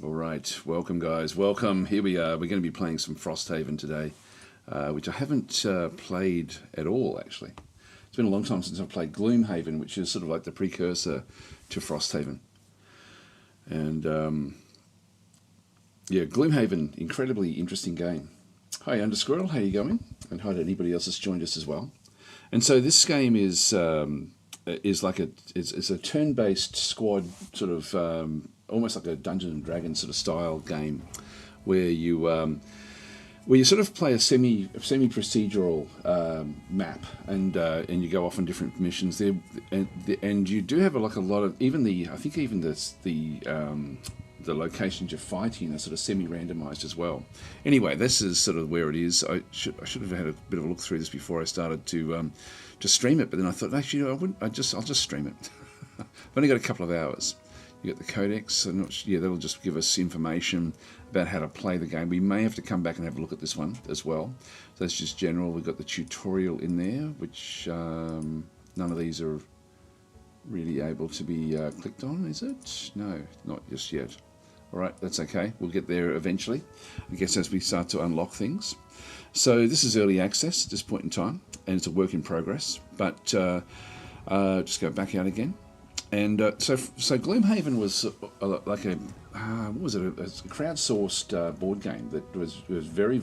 All right, welcome guys, welcome. Here we are. We're going to be playing some Frosthaven today, which I haven't played at all actually. It's been a long time since I've played Gloomhaven, which is sort of like the precursor to Frosthaven. And yeah, Gloomhaven, incredibly interesting game. Hi Undersquirrel, how you going? And hi to anybody else that's joined us as well. And so this game is like it's a turn-based squad sort of almost like a Dungeons and Dragons sort of style game, where you sort of play a semi-procedural map, and you go off on different missions there, and you do have a lot of the locations you're fighting are sort of semi-randomized as well. Anyway, this is sort of where it is. I should have had a bit of a look through this before I started to stream it, but then I thought actually I'll just stream it. I've only got a couple of hours. You got the codex, that'll just give us information about how to play the game. We may have to come back and have a look at this one as well. So that's just general. We've got the tutorial in there, which none of these are really able to be clicked on, is it? No, not just yet. All right, that's okay. We'll get there eventually, I guess, as we start to unlock things. So this is early access at this point in time, and it's a work in progress. But just go back out again. And so Gloomhaven was like a what was it? A crowdsourced board game that was very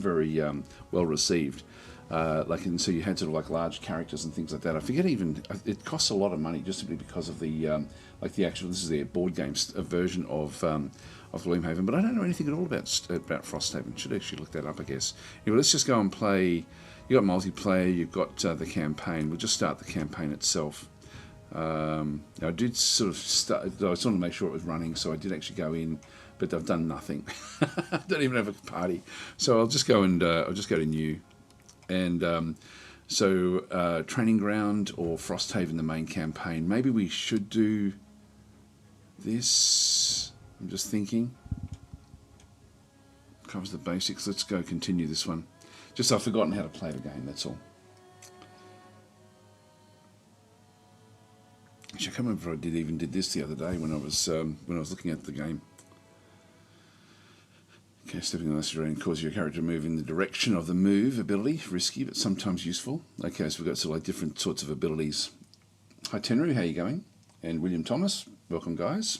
well received. And so you had sort of like large characters and things like that. I forget even it costs a lot of money just simply because of the the actual. This is their board games version of Gloomhaven, but I don't know anything at all about Frosthaven. Should actually look that up, I guess. Anyway, let's just go and play. You got multiplayer. You've got the campaign. We'll just start the campaign itself. I did sort of start. I just wanted to make sure it was running, so I did actually go in, but I've done nothing. I don't even have a party, so I'll just go and I'll just go to new, and training ground or Frosthaven, the main campaign. Maybe we should do this. I'm just thinking. Covers the basics. Let's go continue this one. Just I've forgotten how to play the game. That's all. Actually, I can't remember if I did this the other day when I was looking at the game. Okay, stepping on the terrain causes your character to move in the direction of the move ability. Risky, but sometimes useful. Okay, so we've got sort of like different sorts of abilities. Hi Tenru, how you going? And William Thomas, welcome guys.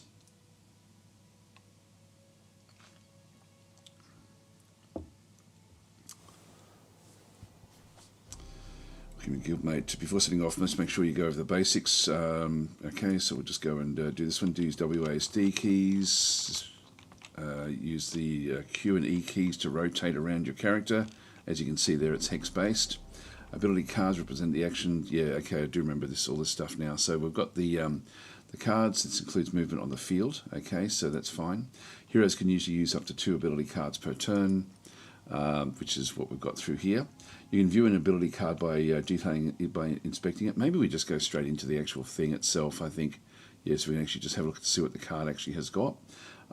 Guildmate, before setting off, let's make sure you go over the basics. Okay, so we'll just go and do this one. Use WASD keys. Use the Q and E keys to rotate around your character. As you can see there, it's hex-based. Ability cards represent the action. Yeah, okay, I do remember all this stuff now. So we've got the cards. This includes movement on the field. Okay, so that's fine. Heroes can usually use up to 2 ability cards per turn, which is what we've got through here. You can view an ability card by detailing it, by inspecting it. Maybe we just go straight into the actual thing itself, I think. Yes, we can actually just have a look to see what the card actually has got.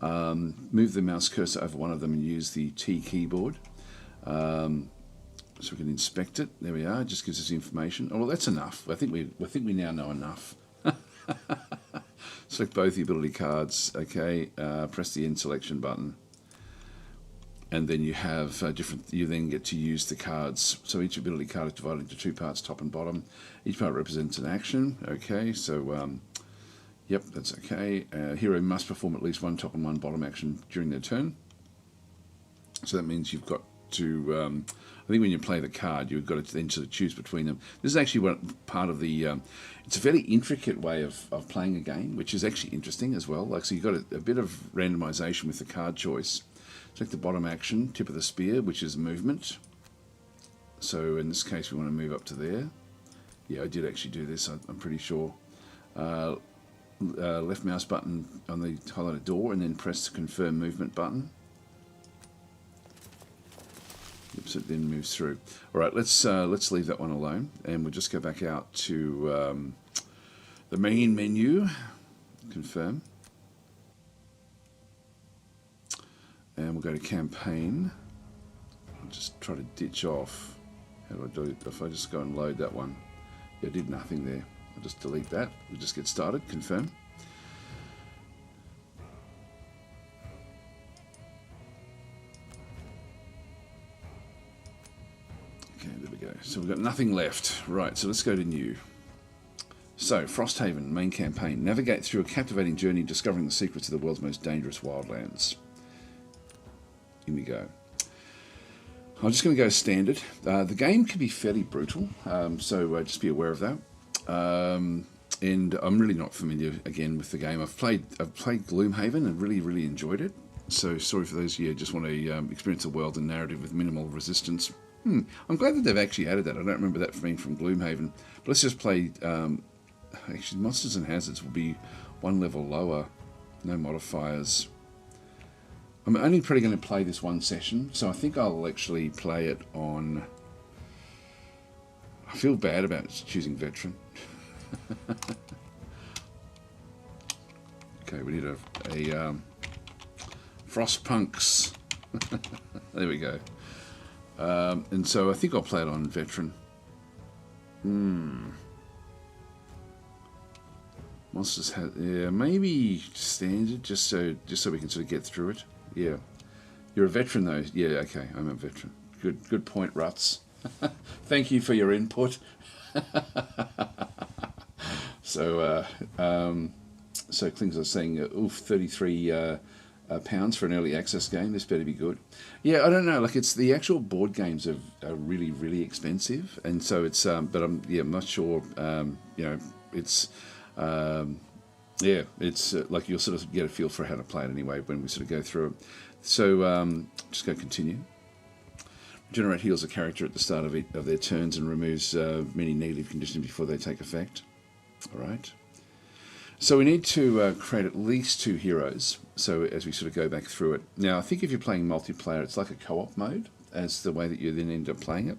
Move the mouse cursor over one of them and use the T keyboard. So we can inspect it. There we are. It just gives us information. Oh, well, that's enough. I think we now know enough. Select both the ability cards. Okay. Press the end selection button. And then you have you then get to use the cards. So each ability card is divided into 2 parts, top and bottom. Each part represents an action. Okay, so yep, that's okay. Hero must perform at least 1 top and 1 bottom action during their turn. So that means you've got to, I think when you play the card, you've got to then sort of choose between them. This is actually part of the, it's a fairly intricate way of playing a game, which is actually interesting as well. So you've got a bit of randomization with the card choice. Select the bottom action, tip of the spear, which is movement. So in this case, we want to move up to there. Yeah, I did actually do this, I'm pretty sure. Left mouse button on the highlighted door, and then press the confirm movement button. Yep, so it then moves through. All right, let's leave that one alone, and we'll just go back out to the main menu. Confirm. And we'll go to campaign. I'll just try to ditch off. How do I do it? If I just go and load that one. Yeah, I did nothing there. I'll just delete that. We'll just get started. Confirm. So we've got nothing left. Right, so let's go to new. So, Frosthaven, main campaign. Navigate through a captivating journey discovering the secrets of the world's most dangerous wildlands. Here we go. I'm just going to go standard. The game can be fairly brutal, so just be aware of that. And I'm really not familiar, again, with the game. I've played Gloomhaven and really enjoyed it. So sorry for those of you who just want to experience a world and narrative with minimal resistance. I'm glad that they've actually added that. I don't remember that being from Gloomhaven. But let's just play... actually, Monsters and Hazards will be one level lower. No modifiers. I'm only probably going to play this one session, so I think I'll actually play it on... I feel bad about choosing Veteran. Okay, we need a Frostpunks. There we go. And so I think I'll play it on Veteran. Monsters have, yeah, maybe standard, just so we can sort of get through it. Yeah, you're a veteran though. Yeah, okay, I'm a veteran. Good point, Ruts. Thank you for your input. So Klings are saying, oof, 33 pounds for an early access game. This better be good. Yeah, I don't know. Like, it's the actual board games are really expensive, and so it's. But I'm not sure. It's. It's like you'll sort of get a feel for how to play it anyway when we sort of go through it. So just go continue. Regenerate heals a character at the start of their turns and removes many negative conditions before they take effect. All right. So we need to create at least 2 heroes. So as we sort of go back through it. Now, I think if you're playing multiplayer, it's like a co-op mode as the way that you then end up playing it.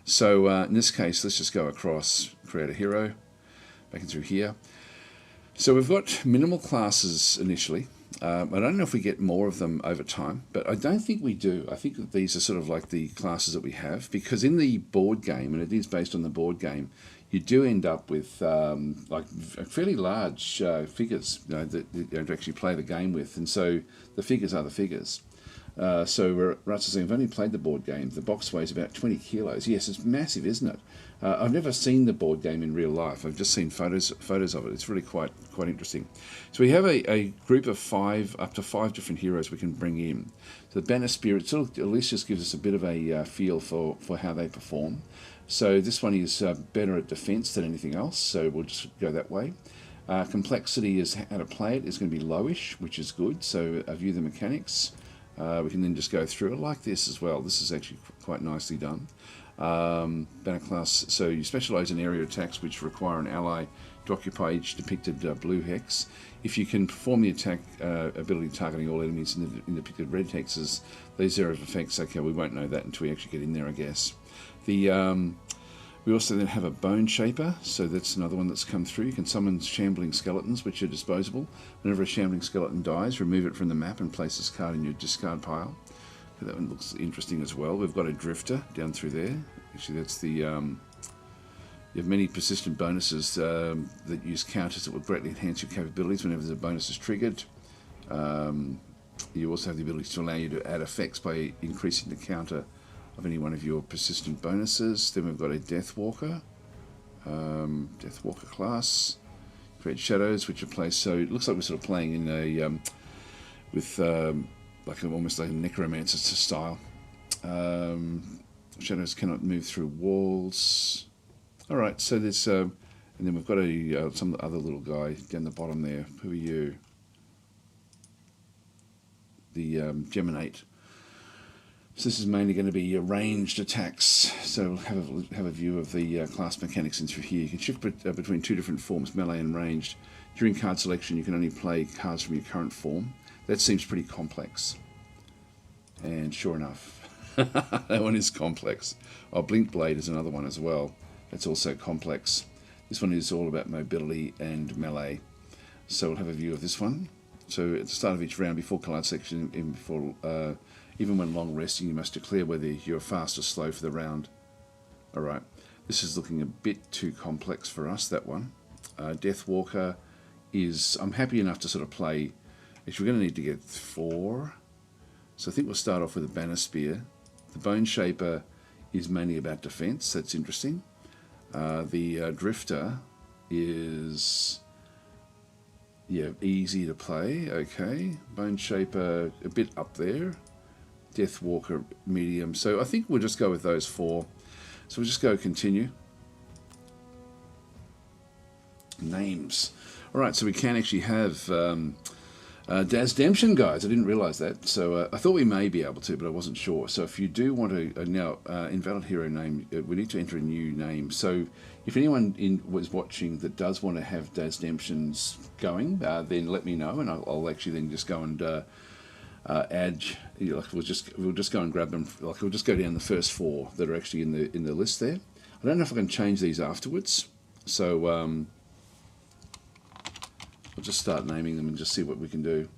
So in this case, let's just go across, create a hero, back in through here. So we've got minimal classes initially. I don't know if we get more of them over time, but I don't think we do. I think that these are sort of like the classes that we have, because in the board game, and it is based on the board game, you do end up with like fairly large figures, to actually play the game with, and so the figures are the figures. So Ruts is saying, I've only played the board game. The box weighs about 20 kilos. Yes, it's massive, isn't it? I've never seen the board game in real life. I've just seen photos of it. It's really quite interesting. So we have a group of 5, up to 5 different heroes we can bring in. So the Banner Spirit sort of at least just gives us a bit of a feel for how they perform. So this one is better at defense than anything else, so we'll just go that way. Complexity is how to play it is going to be lowish, which is good. So view the mechanics. We can then just go through it like this as well. This is actually quite nicely done. Banner class, so you specialise in area attacks which require an ally to occupy each depicted blue hex. If you can perform the attack ability targeting all enemies in the depicted red hexes, these are of effects. Okay, we won't know that until we actually get in there, I guess. We also then have a Bone Shaper, so that's another one that's come through. You can summon shambling skeletons, which are disposable. Whenever a shambling skeleton dies, remove it from the map and place this card in your discard pile. That one looks interesting as well. We've got a Drifter down through there. Actually, that's the... you have many persistent bonuses that use counters that will greatly enhance your capabilities whenever the bonus is triggered. You also have the ability to allow you to add effects by increasing the counter of any one of your persistent bonuses. Then we've got a Deathwalker. Deathwalker class. Create shadows, which are placed... So it looks like we're sort of playing in a... almost like a necromancer style. Shadows cannot move through walls. All right, so there's... and then we've got some other little guy down the bottom there. Who are you? The Geminate. So this is mainly going to be ranged attacks. So we'll have a view of the class mechanics in through here. You can shift between 2 different forms, melee and ranged. During card selection, you can only play cards from your current form. That seems pretty complex. And sure enough, that one is complex. Oh, Blink Blade is another one as well. That's also complex. This one is all about mobility and melee. So we'll have a view of this one. So at the start of each round, before card selection, even when long resting, you must declare whether you're fast or slow for the round. All right, this is looking a bit too complex for us, that one. Deathwalker is... I'm happy enough to sort of play... Actually, we're going to need to get 4. So I think we'll start off with a Banner Spear. The Bone Shaper is mainly about defense. That's interesting. The Drifter is, yeah, easy to play. Okay. Bone Shaper a bit up there. Deathwalker medium. So I think we'll just go with those 4. So we'll just go continue. Names. All right, so we can actually have DasDemption, guys. I didn't realise that. So I thought we may be able to, but I wasn't sure. So if you do want to, now, invalid hero name, we need to enter a new name. So if anyone was watching that does want to have DasDemptions going, then let me know, and I'll actually then just go and add. You know, like we'll just go and grab them. Like we'll just go down the first 4 that are actually in the list there. I don't know if I can change these afterwards. So I'll just start naming them and just see what we can do.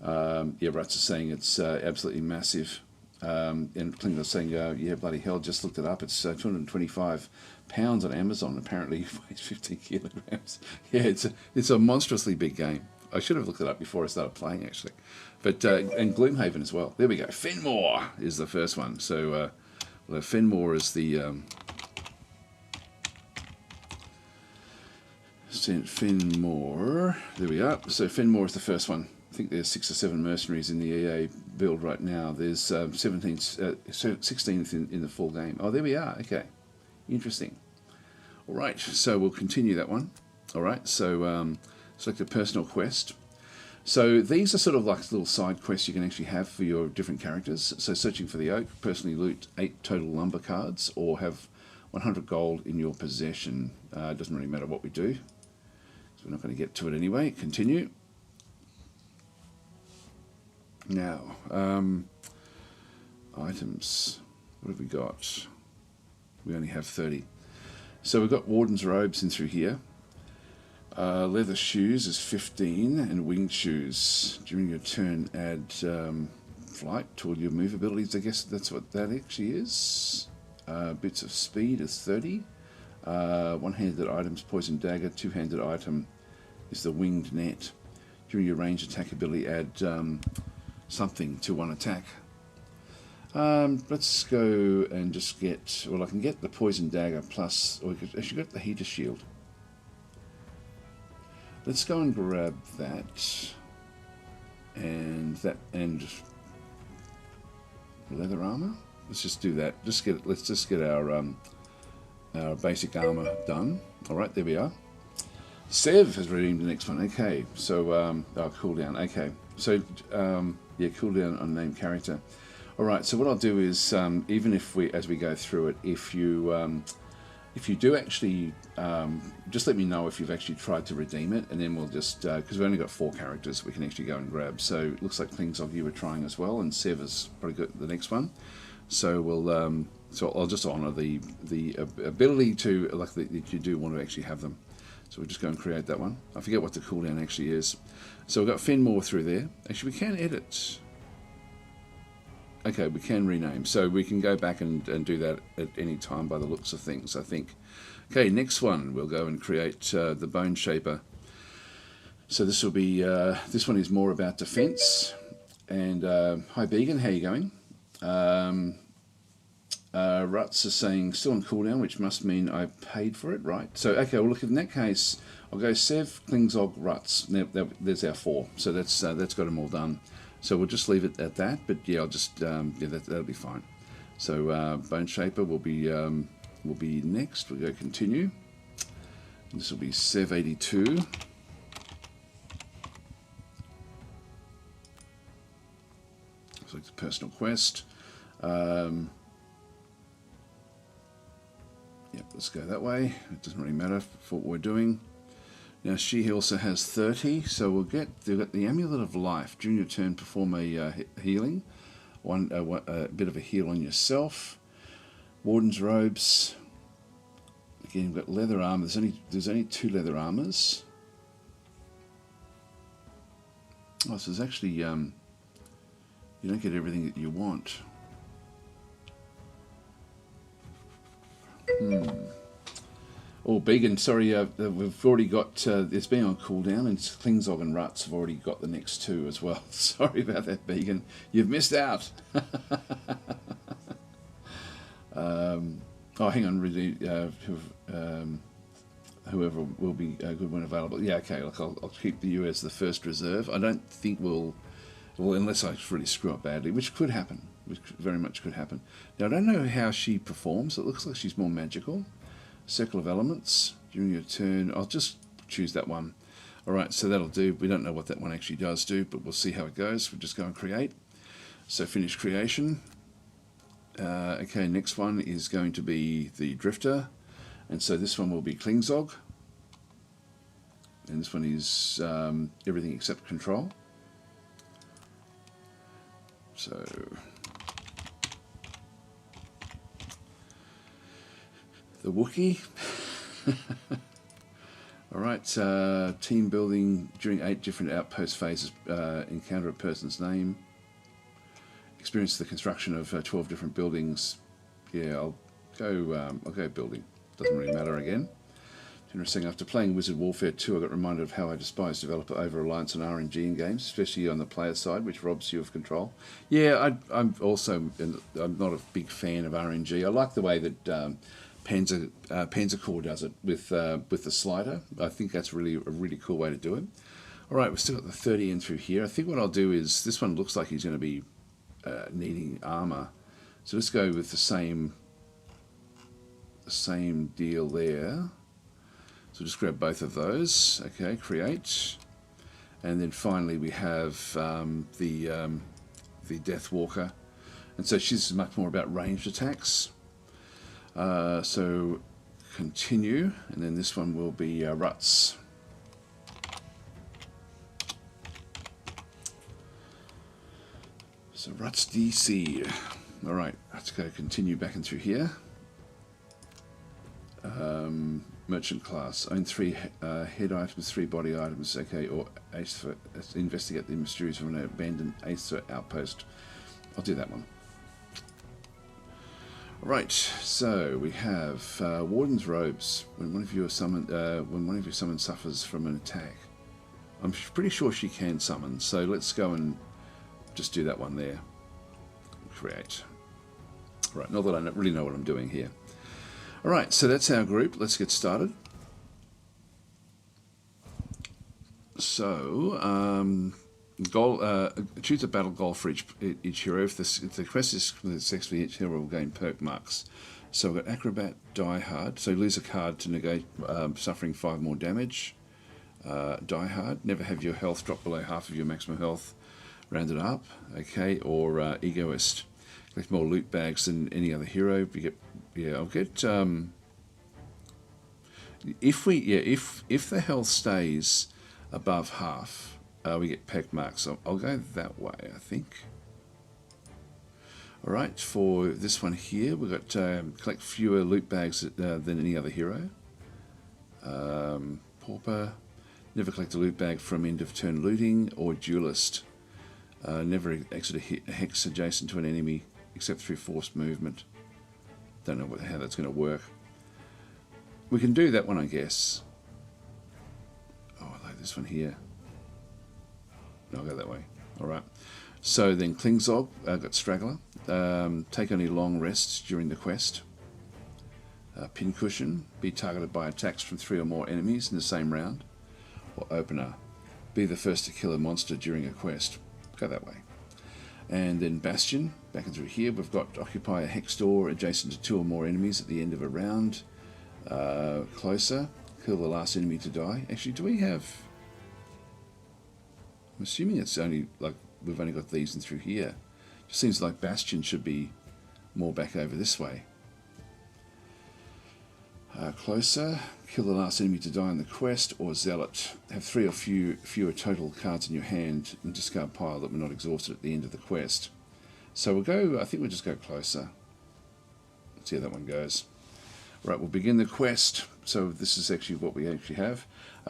Yeah, Ruts is saying it's absolutely massive. And Klinger's saying, yeah, bloody hell, just looked it up. It's 225 pounds on Amazon. Apparently, it weighs 15 kilograms. Yeah, it's a monstrously big game. I should have looked it up before I started playing, actually. But and Gloomhaven as well. There we go. Fenmore is the first one. So well, Fenmore is the Fenmore. There we are. So Fenmore is the first one. I think there's 6 or 7 mercenaries in the EA build right now. There's 16 in the full game. Oh, there we are. Okay, interesting. All right, so we'll continue that one. All right, so select a personal quest. So these are sort of like little side quests you can actually have for your different characters. So searching for the oak, personally loot 8 total lumber cards, or have 100 gold in your possession. It doesn't really matter what we do. So we're not going to get to it anyway. Continue. Now, items. What have we got? We only have 30. So we've got Warden's robes in through here. Leather shoes is 15, and winged shoes. During your turn, add flight to all your move abilities. I guess that's what that actually is. Bits of speed is 30. One-handed items, poison dagger. Two-handed item is the winged net. During your range attack ability, add something to one attack. Let's go and just get, well, I can get the poison dagger plus, or I could actually get the heater shield. Let's go and grab that and leather armor. Let's just do that. Let's just get our basic armor done. All right, there we are. Sev has redeemed the next one. Okay, so cooldown. Okay, so yeah, cooldown on named character. All right, so what I'll do is even if as we go through it, if you do actually just let me know if you've actually tried to redeem it, and then we'll just because we've only got 4 characters we can actually go and grab. So it looks like Klingzog you were trying as well, and Sev has probably got the next one. So we'll so I'll just honour the ability to that you do want to actually have them. So we'll just go and create that one. I forget what the cooldown actually is. So we've got Fenmore through there. Actually, we can edit. Okay, we can rename. So we can go back and do that at any time by the looks of things, I think. Okay, next one. We'll go and create the Bone Shaper. So this will be, this one is more about defense. And hi, Began, how you going? Ruts is saying still on cooldown, which must mean I paid for it, right? So, okay, well, look, in that case, I'll go Sev, Klingzog, Ruts. There's our 4. So that's got them all done. So we'll just leave it at that, but yeah, I'll just yeah, that'll be fine. So Bone Shaper will be next. We'll go continue. This will be Sev 82. So it's a personal quest. Yep, let's go that way. It doesn't really matter for what we're doing. Now she also has 30, so they've got the Amulet of Life. During your turn, perform a healing, a bit of a heal on yourself. Warden's robes. Again, you've got leather armor. There's only 2 leather armors. Oh, so there's actually you don't get everything that you want. Oh, Began, sorry, we've already got, it's been on cooldown, and Klingzog and Ruts have already got the next 2 as well. Sorry about that, Began. You've missed out. Oh, hang on, really. Whoever will be good when available. Yeah, okay. Look, I'll keep the US the first reserve. I don't think well, unless I really screw up badly, which could happen. Which very much could happen. Now, I don't know how she performs. It looks like she's more magical. Circle of Elements. During your turn, I'll just choose that one. All right, so that'll do. We don't know what that one actually does do, but we'll see how it goes. We'll just go and create. So finish creation. Okay, next one is going to be the Drifter. And so this one will be Klingzog. And this one is everything except control. So the Wookiee. Alright, team building during 8 different outpost phases. Encounter a person's name. Experience the construction of 12 different buildings. Yeah, I'll go building. Doesn't really matter again. Interesting. After playing Wizard Warfare 2, I got reminded of how I despise developer over-reliance on RNG in games, especially on the player side, which robs you of control. Yeah, I'm not a big fan of RNG. I like the way that Panzer Corps does it with the slider. I think that's really a really cool way to do it. All right, we've still got the 30 in through here. I think what I'll do is this one looks like he's going to be needing armor, so let's go with the same deal there. So just grab both of those. Okay, create, and then finally we have the Deathwalker, and so she's much more about ranged attacks. So continue, and then this one will be Ruts. So Ruts DC. All right, let's go continue back and through here. Merchant class. Own 3 head items, 3 body items. Okay, or Aether. Investigate the mysteries of an abandoned Aether outpost. I'll do that one. Right, so we have Warden's Robes. When one of you summons suffers from an attack. I'm pretty sure she can summon, so let's go and just do that one there. Create. Right, not that I really know what I'm doing here. Alright, so that's our group. Let's get started. So, choose a battle goal for each hero. If the quest is successful, each hero will gain perk marks. So we've got Acrobat, Die Hard. So lose a card to negate suffering 5 more damage. Die Hard. Never have your health drop below half of your maximum health. Rounded up. Okay, or Egoist. Collect more loot bags than any other hero. You get, I'll get. If the health stays above half, we get perk marks. So I'll go that way, I think. All right, for this one here, we've got collect fewer loot bags than any other hero. Pauper. Never collect a loot bag from end of turn looting, or Duelist. Never exit a hex adjacent to an enemy except through forced movement. Don't know how that's going to work. We can do that one, I guess. Oh, I like this one here. No, I'll go that way. All right. So then Klingzog, got Straggler. Take only long rests during the quest. Pincushion, be targeted by attacks from 3 or more enemies in the same round. Or Opener, be the first to kill a monster during a quest. Go that way. And then Bastion, back and through here, we've got occupy a hex door adjacent to 2 or more enemies at the end of a round. Closer, kill the last enemy to die. Actually, do we have... I'm assuming it's only, like, we've only got these and through here. Just seems like Bastion should be more back over this way. Closer, kill the last enemy to die in the quest, or Zealot. Have 3 or fewer total cards in your hand and discard pile that were not exhausted at the end of the quest. So we'll go, I think we'll just go Closer. Let's see how that one goes. Right, we'll begin the quest. So this is actually what we actually have.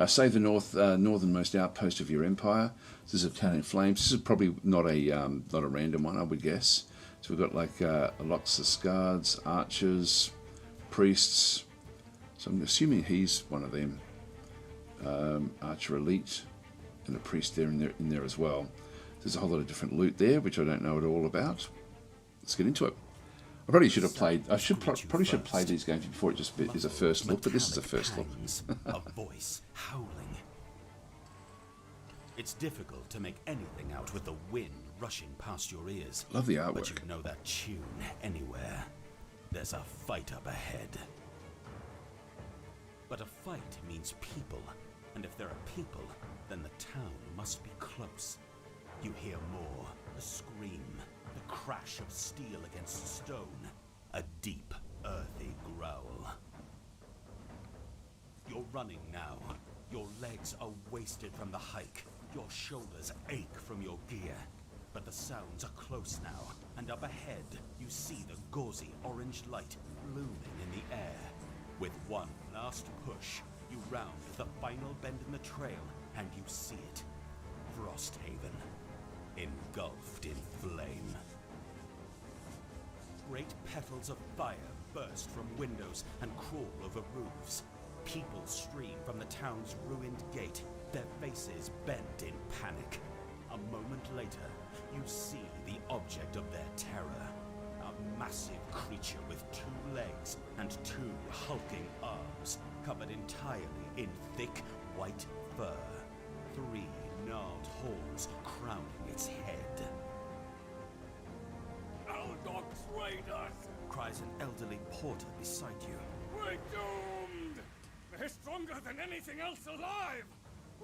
Save the northernmost outpost of your empire. This is a town in flames. This is probably not a random one, I would guess. So we've got like Aloxus guards, archers, priests. So I'm assuming he's one of them. Archer elite, and a priest there in there as well. There's a whole lot of different loot there, which I don't know at all about. Let's get into it. I probably should have played. Probably should have played these games before it just is a first look, but this is a first look. A voice howling. It's difficult to make anything out with the wind rushing past your ears. Love the artwork. But you know that tune anywhere. There's a fight up ahead. But a fight means people, and if there are people, then the town must be close. You hear more, a scream, the crash of steel against stone, a deep, earthy growl. You're running now. Your legs are wasted from the hike. Your shoulders ache from your gear. But the sounds are close now, and up ahead, you see the gauzy orange light looming in the air. With one last push, you round the final bend in the trail, and you see it. Frosthaven, engulfed in flame. Great petals of fire burst from windows and crawl over roofs. People stream from the town's ruined gate, their faces bent in panic. A moment later, you see the object of their terror. A massive creature with 2 legs and 2 hulking arms, covered entirely in thick white fur. 3 gnarled horns crowning its head. Aldog traitors! Cries an elderly porter beside you. We're doomed! They're stronger than anything else alive!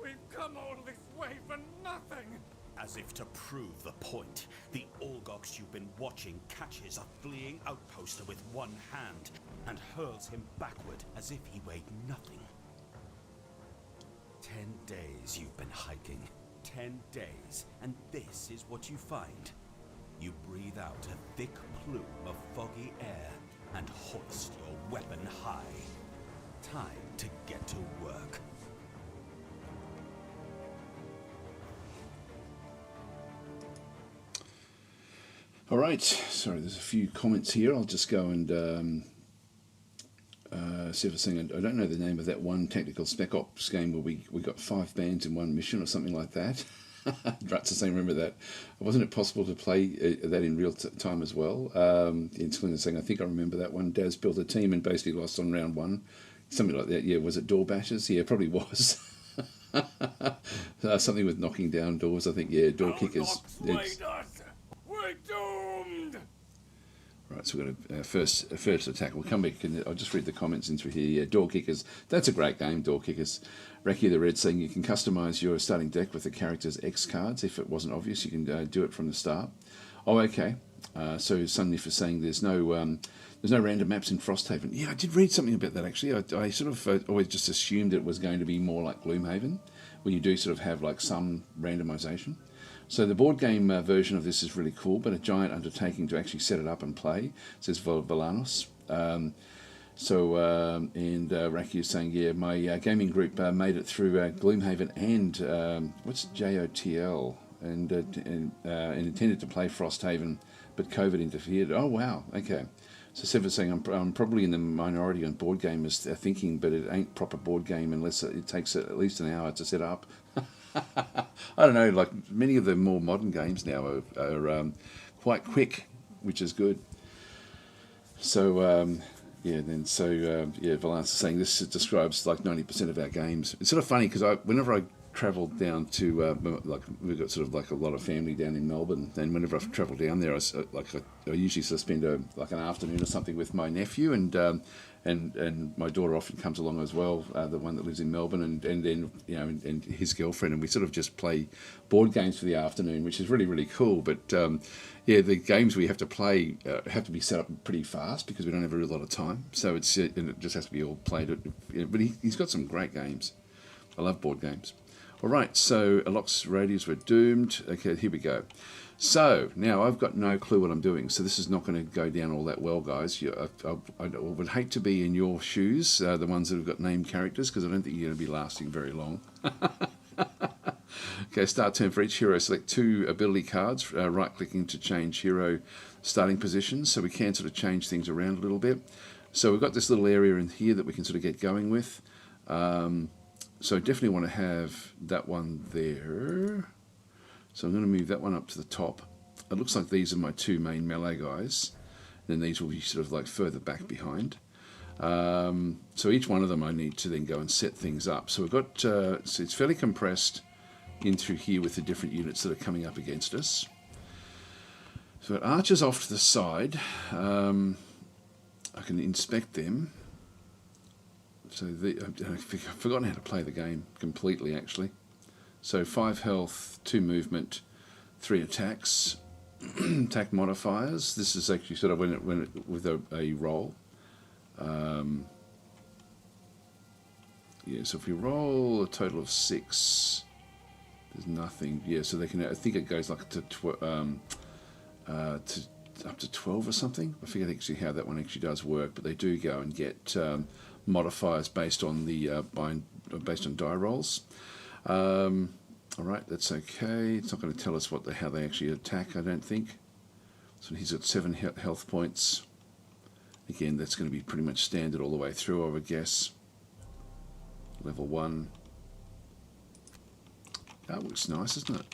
We've come all this way for nothing! As if to prove the point, the Olgox you've been watching catches a fleeing outposter with one hand and hurls him backward as if he weighed nothing. 10 days you've been hiking. 10 days, and this is what you find. You breathe out a thick plume of foggy air and hoist your weapon high. Time to get to work. All right, sorry, there's a few comments here. I'll just go and see if I sing. I don't know the name of that one tactical spec ops game where we got 5 bands in one mission or something like that. Druts are saying, remember that. Wasn't it possible to play that in real time as well? It's saying, I think I remember that one. Daz built a team and basically lost on round 1. Something like that. Yeah, was it door bashers? Yeah, probably was. Something with knocking down doors, I think. Yeah, door kickers. We're doomed! Right, so we've got a first attack. We'll come back and I'll just read the comments in through here. Yeah, Door Kickers. That's a great game, Door Kickers. Racky the Red saying you can customise your starting deck with the character's X cards. If it wasn't obvious, you can do it from the start. Oh, okay. So Sunny for saying there's no random maps in Frosthaven. Yeah, I did read something about that actually. I sort of always just assumed it was going to be more like Gloomhaven, where you do sort of have like some randomisation. So the board game version of this is really cool, but a giant undertaking to actually set it up and play, says Valanos. Racky is saying, yeah, my gaming group made it through Gloomhaven and what's JOTL, and intended to play Frosthaven, but COVID interfered. Oh, wow, okay. So Sever's saying, I'm probably in the minority on board gamers thinking, but it ain't proper board game unless it takes at least an hour to set up. I don't know, like many of the more modern games now are quite quick, which is good. So, Valance is saying this describes like 90% of our games. It's sort of funny because whenever I travel down to, we've got sort of like a lot of family down in Melbourne, and whenever I travel down there, I usually sort of spend an afternoon or something with my nephew, and my daughter often comes along as well, the one that lives in Melbourne, and then and his girlfriend, and we sort of just play board games for the afternoon, which is really, really cool. But the games we have to play have to be set up pretty fast because we don't have a lot of time, so it just has to be all played. But he's got some great games. I love board games. All right, so Alox radios were doomed. Okay, here we go. So now I've got no clue what I'm doing, so this is not going to go down all that well, guys. I would hate to be in your shoes, the ones that have got named characters, because I don't think you're going to be lasting very long. Okay, start turn for each hero. Select 2 ability cards, right-clicking to change hero starting positions, so we can sort of change things around a little bit. So we've got this little area in here that we can sort of get going with. So I definitely want to have that one there. So I'm going to move that one up to the top. It looks like these are my 2 main melee guys. Then these will be sort of like further back behind. So each one of them I need to then go and set things up. So we've got, so it's fairly compressed in through here with the different units that are coming up against us. So archers off to the side. I can inspect them. So I've forgotten how to play the game completely, actually. So 5 health, 2 movement, 3 attacks, attack modifiers. This is actually sort of when it with a roll. Yeah, so if we roll a total of 6, there's nothing. Yeah, so they can. I think it goes like up to 12 or something. I forget actually how that one actually does work, but they do go and get modifiers based on the based on die rolls. All right, that's okay. It's not going to tell us how they actually attack, I don't think. So he's got 7 health points. Again, that's going to be pretty much standard all the way through, I would guess. Level 1. That looks nice, isn't it?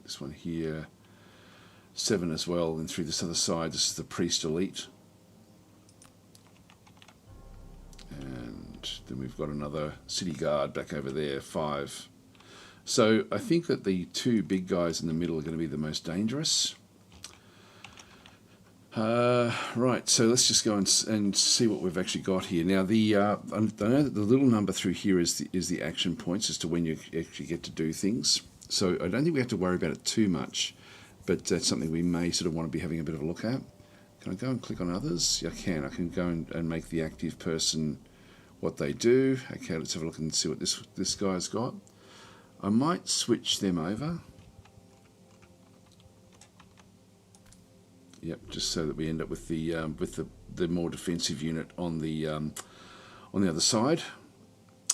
This one here. 7 as well, and through this other side, this is the Priest Elite. And then we've got another City Guard back over there, 5. So I think that the 2 big guys in the middle are going to be the most dangerous. Right, so let's just go and see what we've actually got here. Now, I know that the little number through here is the action points as to when you actually get to do things. So I don't think we have to worry about it too much, but that's something we may sort of want to be having a bit of a look at. Can I go and click on others? Yeah, I can. I can go and make the active person what they do. Okay, let's have a look and see what this guy's got. I might switch them over. Yep, just so that we end up with the more defensive unit on the other side.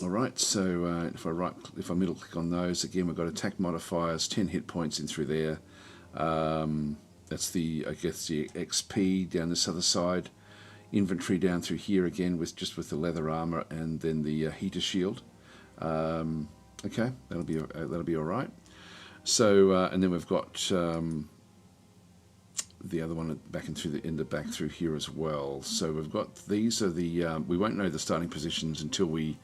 All right, so if I middle click on those again, we've got attack modifiers, 10 hit points in through there. That's the XP down this other side. Inventory down through here again with the leather armor and then the heater shield. Okay, that'll be all right. So and then we've got the other one back in the back through here as well. So we've got these are the we won't know the starting positions until we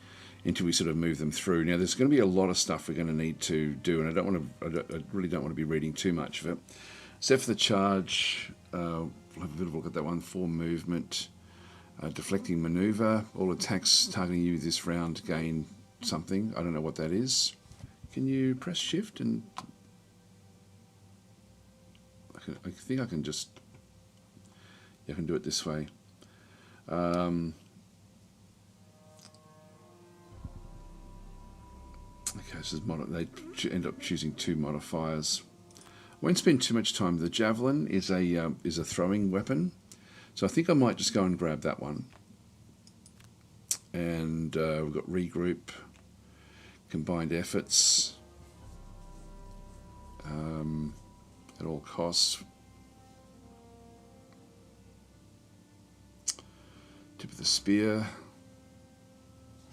sort of move them through. Now there's going to be a lot of stuff we're going to need to do, and I really don't want to be reading too much of it. Except for the charge, we'll have a bit of a look at that one. 4 movement, deflecting maneuver. All attacks targeting you this round gain something. I don't know what that is. Can you press shift and? I think I can just. Yeah, I can do it this way. Okay, so they end up choosing 2 modifiers. I won't spend too much time. The javelin is a throwing weapon, so I think I might just go and grab that one. And we've got regroup, combined efforts, at all costs. Tip of the spear.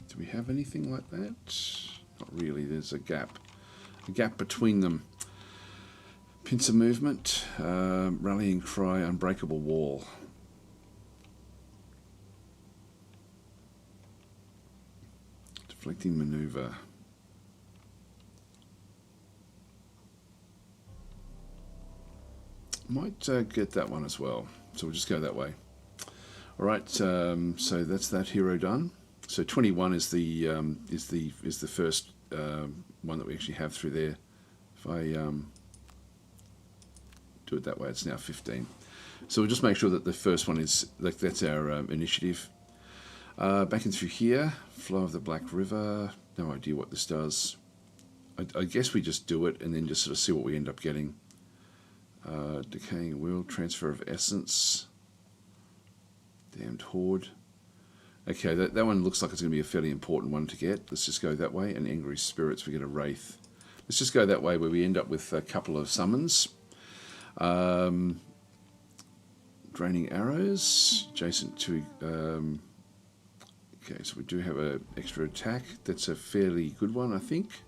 Do we have anything like that? Not really. There's a gap between them. Pincer movement, rallying cry, unbreakable wall. Deflecting maneuver. Might get that one as well. So we'll just go that way. All right. So that's that hero done. So 21 is the first one that we actually have through there. If I do it that way, it's now 15. So we'll just make sure that the first one is that's our initiative. Back in through here, flow of the Black River. No idea what this does. I guess we just do it and then just sort of see what we end up getting. Decaying wheel, transfer of essence. Damned horde. Okay, that one looks like it's going to be a fairly important one to get. Let's just go that way. And angry spirits, we get a wraith. Let's just go that way where we end up with a couple of summons. Draining arrows, adjacent to. Okay, so we do have an extra attack. That's a fairly good one, I think.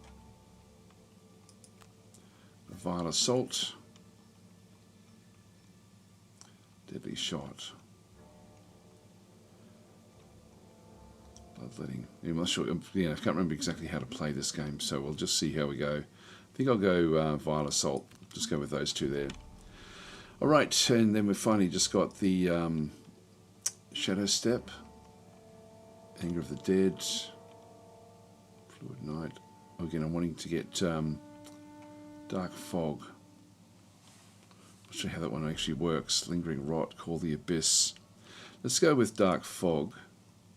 A vile assault. Deadly shot. Bloodletting. I'm not sure. Yeah, I can't remember exactly how to play this game, so we'll just see how we go. I think I'll go Vile Assault. Just go with those two there. All right, and then we've finally just got the Shadow Step, Anger of the Dead, Fluid Night. Again, I'm wanting to get Dark Fog. Not sure how that one actually works. Lingering Rot, Call the Abyss. Let's go with Dark Fog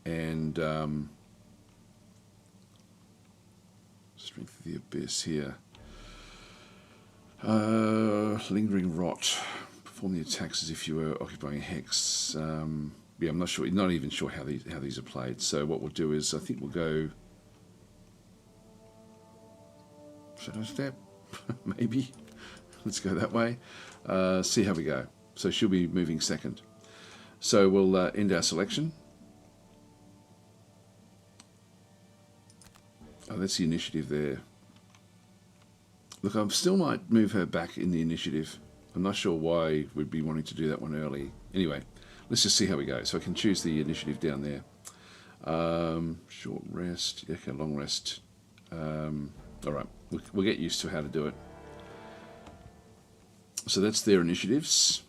and Strength of the Abyss here. Lingering Rot. Perform the attacks as if you were occupying a hex. Yeah, I'm not sure. Not even sure how these are played. So what we'll do is, I think we'll go Shadow Step, maybe. Let's go that way. See how we go. So she'll be moving second. So we'll end our selection. Oh, that's the initiative there. Look, I still might move her back in the initiative. I'm not sure why we'd be wanting to do that one early. Anyway, let's just see how we go. So I can choose the initiative down there. Short rest. Okay, long rest. All right, we'll get used to how to do it. So that's their initiatives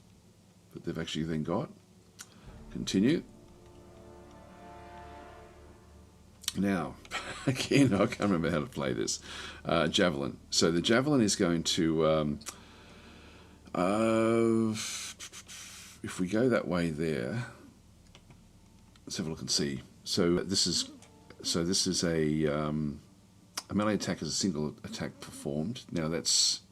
that they've actually then got. Continue. Now, again, I can't remember how to play this. Javelin. So the Javelin is going to... if we go that way there, let's have a look and see. So this is a melee attack is a single attack performed. Now that's,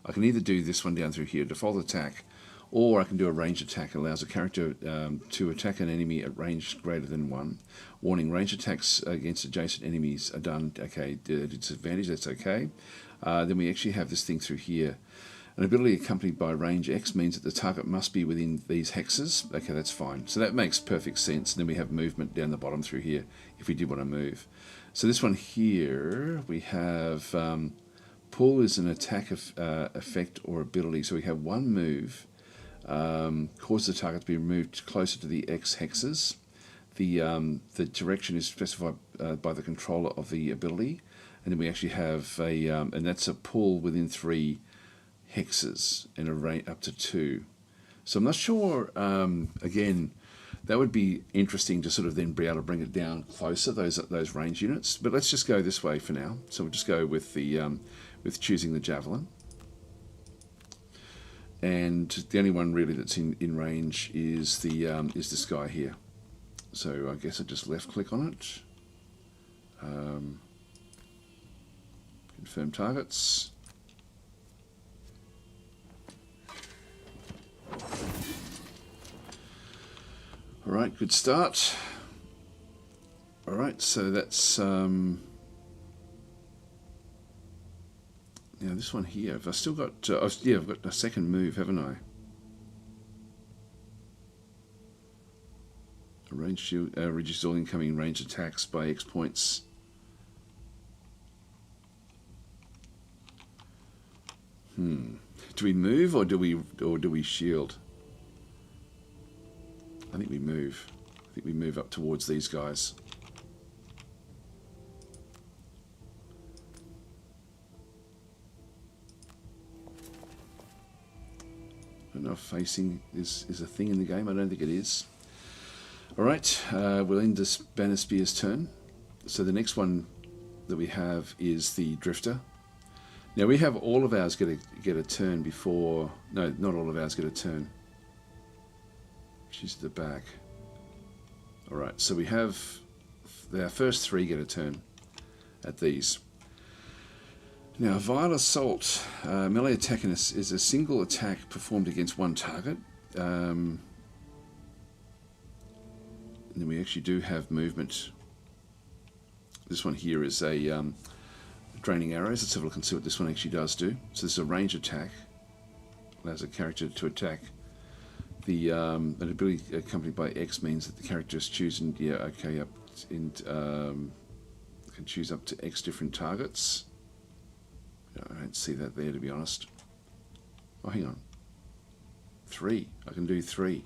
I can either do this one down through here, default attack, or I can do a range attack. It allows a character to attack an enemy at range greater than 1. Warning, range attacks against adjacent enemies are done. Okay, disadvantage, that's okay. Then we actually have this thing through here. An ability accompanied by range X means that the target must be within these hexes. Okay, that's fine. So that makes perfect sense. And then we have movement down the bottom through here if we did want to move. So this one here, we have pull is an attack effect or ability. So we have one move, cause the target to be moved closer to the X hexes. The direction is specified by the controller of the ability. And then we actually have a, and that's a pull within 3 hexes and a range up to 2. So I'm not sure, again, that would be interesting to sort of then be able to bring it down closer, those range units. But let's just go this way for now. So we'll just go with the with choosing the Javelin. And the only one really that's in range is this guy here. So I guess I just left click on it. Confirm targets. All right, good start. All right, so that's now this one here. Have I still got? Yeah, I've got a second move, haven't I? A range shield, reduce all incoming range attacks by X points. Do we move or do we shield? I think we move. I think we move up towards these guys. I don't know if facing is a thing in the game. I don't think it is. All right, we'll end this Banner Spear's turn. So the next one that we have is the Drifter. Now we have all of ours get a turn before. No, not all of ours get a turn. She's at the back. All right, so we have our first 3 get a turn at these. Now, Vile Assault, melee attack is a single attack performed against one target. And then we actually do have movement. This one here is a draining arrows. Let's have a look and see what this one actually does do. So this is a range attack. Allows a character to attack. An ability accompanied by X means that the character is choosing, yeah, okay, up in, can choose up to X different targets. I don't see that there, to be honest. Oh, hang on. 3. I can do 3.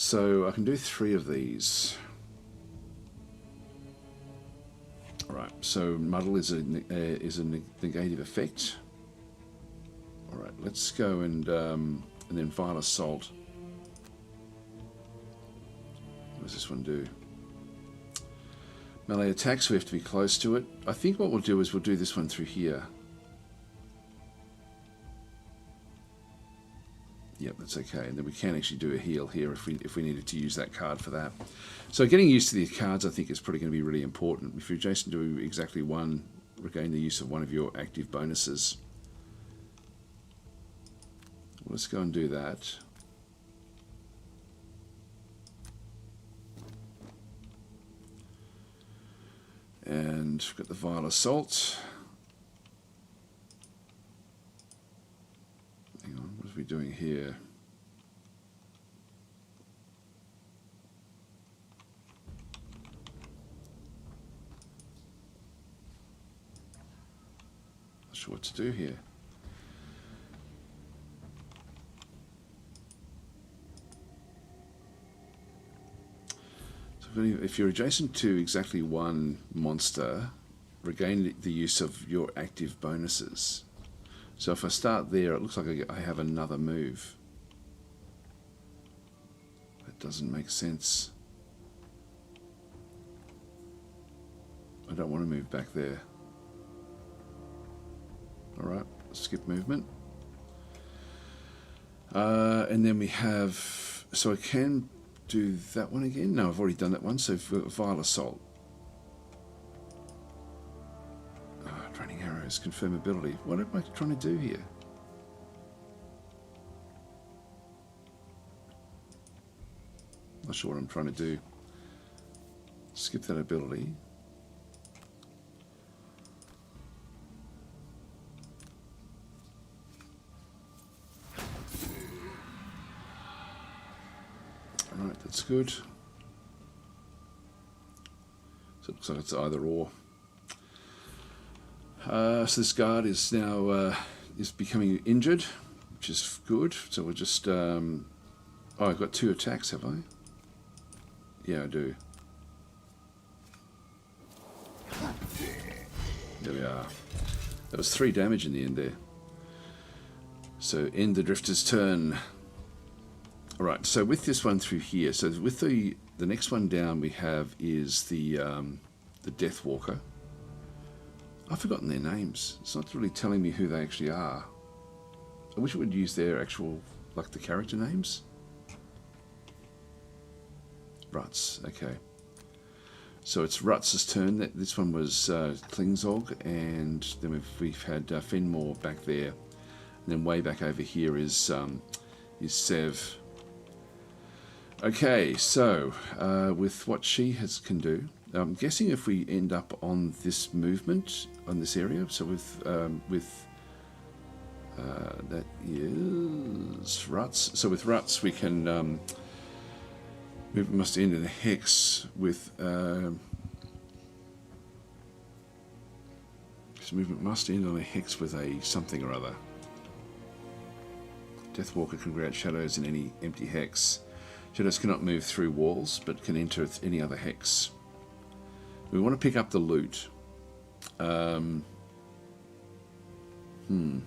So I can do 3 of these. Alright, so muddle is a negative effect. Alright, let's go and then vile assault. What does this one do? Melee attacks, so we have to be close to it. I think what we'll do is we'll do this one through here. Yep, that's okay. And then we can actually do a heal here if we needed to use that card for that. So getting used to these cards, I think, is probably going to be really important. If you're adjacent to exactly one, regain the use of one of your active bonuses. Well, let's go and do that. And we've got the Vile Assault. Hang on, what are we doing here? Not sure what to do here. If you're adjacent to exactly one monster, regain the use of your active bonuses. So if I start there, it looks like I have another move. That doesn't make sense. I don't want to move back there. Alright, skip movement. And then we have... So I can do that one again? No, I've already done that one. So Vile Assault. Draining Arrows, confirm ability. What am I trying to do here? Not sure what I'm trying to do. Skip that ability. Alright, that's good. So it looks like it's either or. So this guard is now is becoming injured, which is good. So we'll just... oh, I've got 2 attacks, have I? Yeah, I do. There we are. That was 3 damage in the end there. So end the Drifter's turn. Alright, so with this one through here, so with the next one down we have is the Deathwalker. I've forgotten their names. It's not really telling me who they actually are. I wish it would use their actual, like the character names. Ruts, okay. So it's Ruts' turn. This one was Klingzog, and then we've had Fenmore back there. And then way back over here is Sev. Okay, so with what she can do, I'm guessing if we end up on this movement, on this area, so with that is Ruts. So with Ruts we can movement must end in a hex with so movement must end on a hex with a something or other. Deathwalker can create shadows in any empty hex. Shadows cannot move through walls, but can enter any other hex. We want to pick up the loot. I don't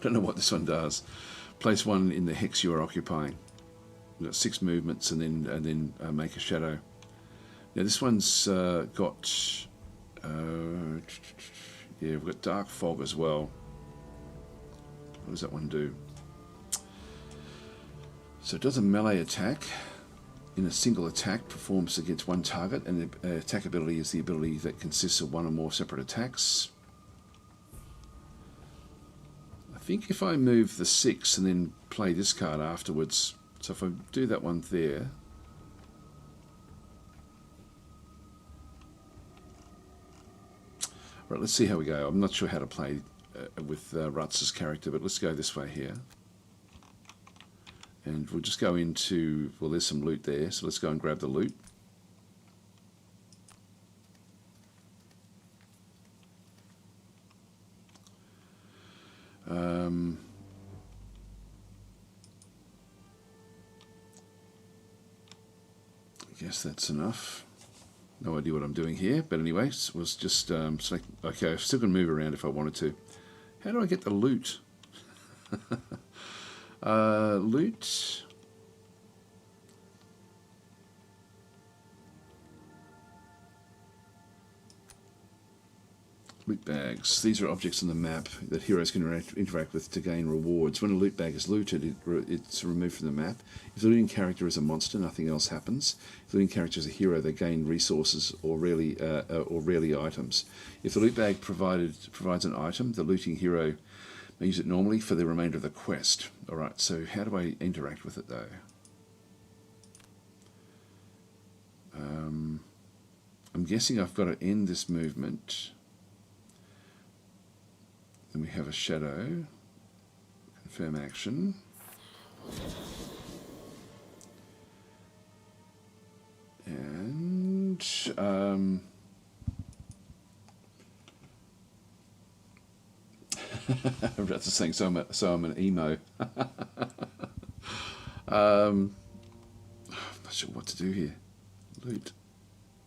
know what this one does. Place 1 in the hex you are occupying. We've got 6 movements, and then make a shadow. Now this one's got yeah, we've got Dark Fog as well. What does that one do? So it does a melee attack. In a single attack, performs against one target, and the attack ability is the ability that consists of 1 or more separate attacks. I think if I move the 6 and then play this card afterwards, so if I do that one there, right, let's see how we go. I'm not sure how to play with Ruts' character, but let's go this way here. And we'll just go into, well, there's some loot there, so let's go and grab the loot. guess that's enough. No idea what I'm doing here, but anyway, was just select. Okay, I still can move around if I wanted to. How do I get the loot? Loot. Loot bags. These are objects on the map that heroes can interact with to gain rewards. When a loot bag is looted, it's removed from the map. If the looting character is a monster, nothing else happens. If the looting character is a hero, they gain resources or rarely items. If the loot bag provides an item, the looting hero may use it normally for the remainder of the quest. Alright, so how do I interact with it though? I'm guessing I've got to end this movement. Then we have a shadow. Confirm action. And I'm about to say so I'm an emo. I'm not sure what to do here. Loot.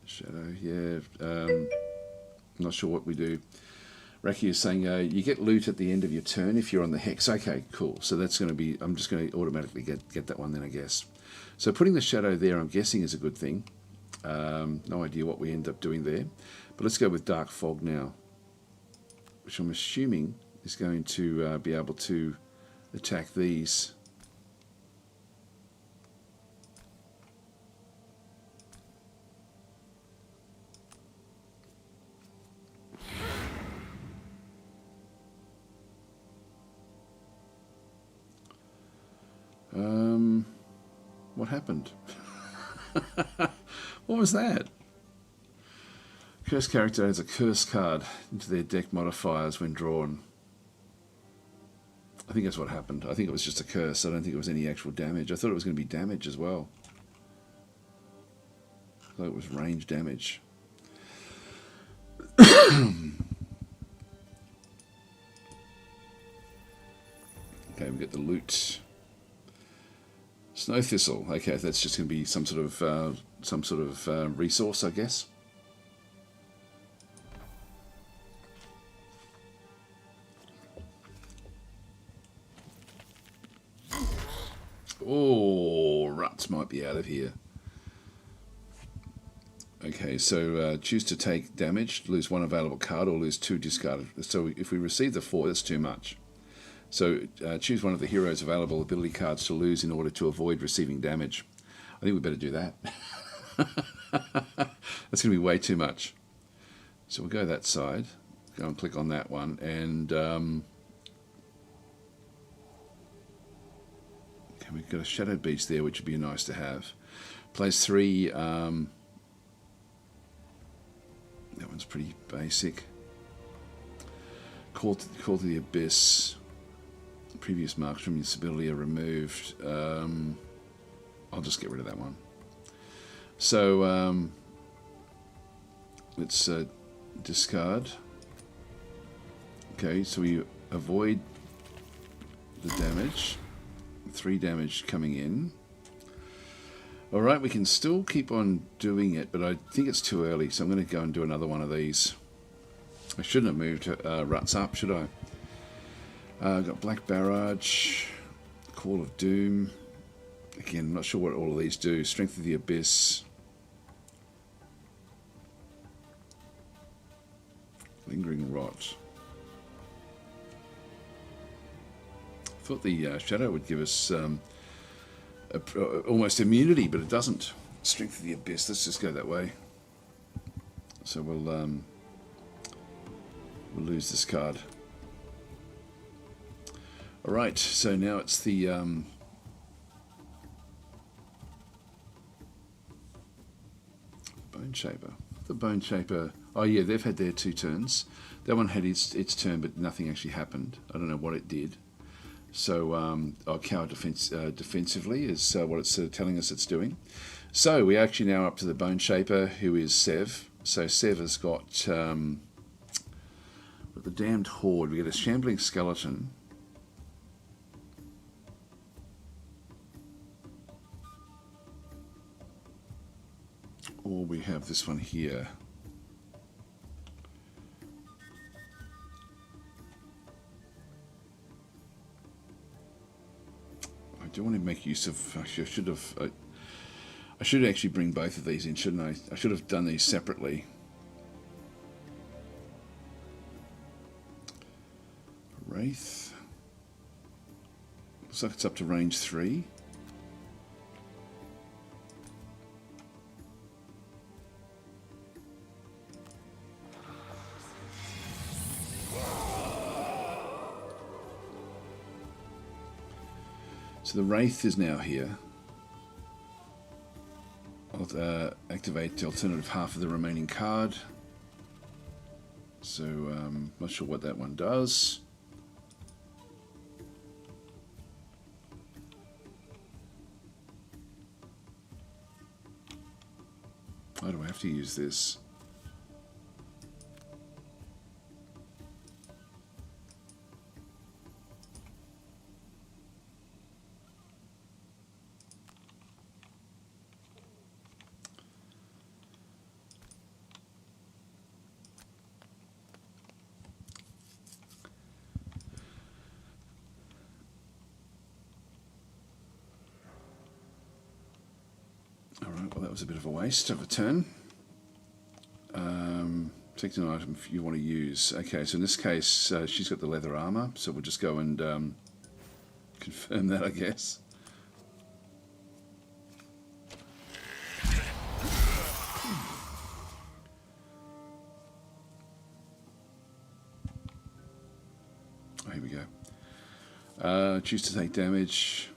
Shadow, yeah. Not sure what we do. Raki is saying you get loot at the end of your turn if you're on the hex. Okay, cool. So that's going to be, I'm just going to automatically get that one then, I guess. So putting the shadow there, I'm guessing, is a good thing. No idea what we end up doing there. But let's go with dark fog now, which I'm assuming is going to be able to attack these. What happened? What was that? Cursed character adds a curse card into their deck modifiers when drawn. I think that's what happened. I think it was just a curse. I don't think it was any actual damage. I thought it was going to be damage as well. I thought it was range damage. Okay, we get the loot. Snow thistle. Okay, that's just going to be some sort of resource, I guess. Oh, ruts might be out of here. Okay, so choose to take damage, lose one available card, or lose 2 discarded. So if we receive the 4, that's too much. So choose one of the hero's available ability cards to lose in order to avoid receiving damage. I think we better do that. That's going to be way too much. So we'll go that side. Go and click on that one. And okay, we've got a Shadow Beast there, which would be nice to have. Plays 3. That one's pretty basic. Call to the Abyss. Previous marks from this ability are removed. I'll just get rid of that one. So let's discard. Okay, so we avoid the damage. 3 damage coming in. Alright, we can still keep on doing it, but I think it's too early, so I'm going to go and do another one of these. I shouldn't have moved ruts up, should I? Got Black Barrage, Call of Doom. Again, I'm not sure what all of these do. Strength of the Abyss. Lingering Rot. I thought the Shadow would give us almost immunity, but it doesn't. Strength of the Abyss, let's just go that way. So we'll lose this card. Alright, so now it's the Bone Shaper. The Bone Shaper, oh yeah, they've had their 2 turns. That one had its turn, but nothing actually happened. I don't know what it did. So our cower defensively is what it's telling us it's doing. So we're actually now up to the Bone Shaper, who is Sev. So Sev has got the Damned Horde. We get a Shambling Skeleton. Or we have this one here. I do want to make use of. Actually, I should actually bring both of these in, shouldn't I? I should have done these separately. Wraith. Looks like it's up to range 3. So the Wraith is now here. I'll activate the alternative half of the remaining card. So not sure what that one does. Why do I have to use this? Alright, well that was a bit of a waste of a turn. Take an item if you want to use. Okay, so in this case, she's got the leather armor, so we'll just go and confirm that, I guess. Oh, here we go. Choose to take damage.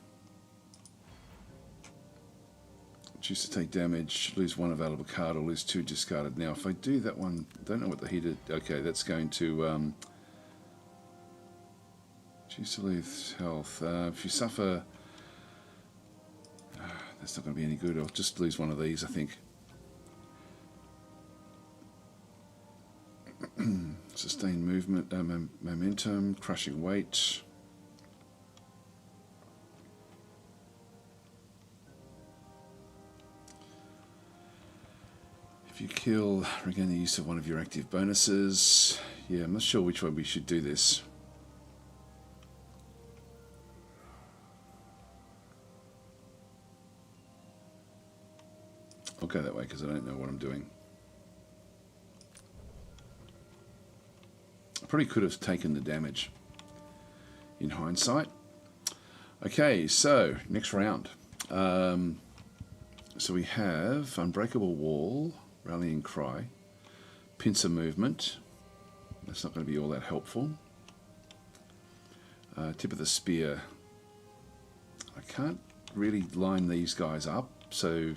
Choose to take damage, lose 1 available card, or lose 2 discarded. Now, if I do that one, I don't know what the heater. Okay, that's going to choose to lose health. If you suffer, that's not going to be any good. I'll just lose 1 of these, I think. Sustained movement, momentum, crushing weight. If you kill, regain the use of 1 of your active bonuses. Yeah, I'm not sure which way we should do this. I'll go that way because I don't know what I'm doing. I probably could have taken the damage in hindsight. Okay, so next round. So we have Unbreakable Wall, Rallying Cry, Pincer Movement. That's not going to be all that helpful. Tip of the Spear. I can't really line these guys up, so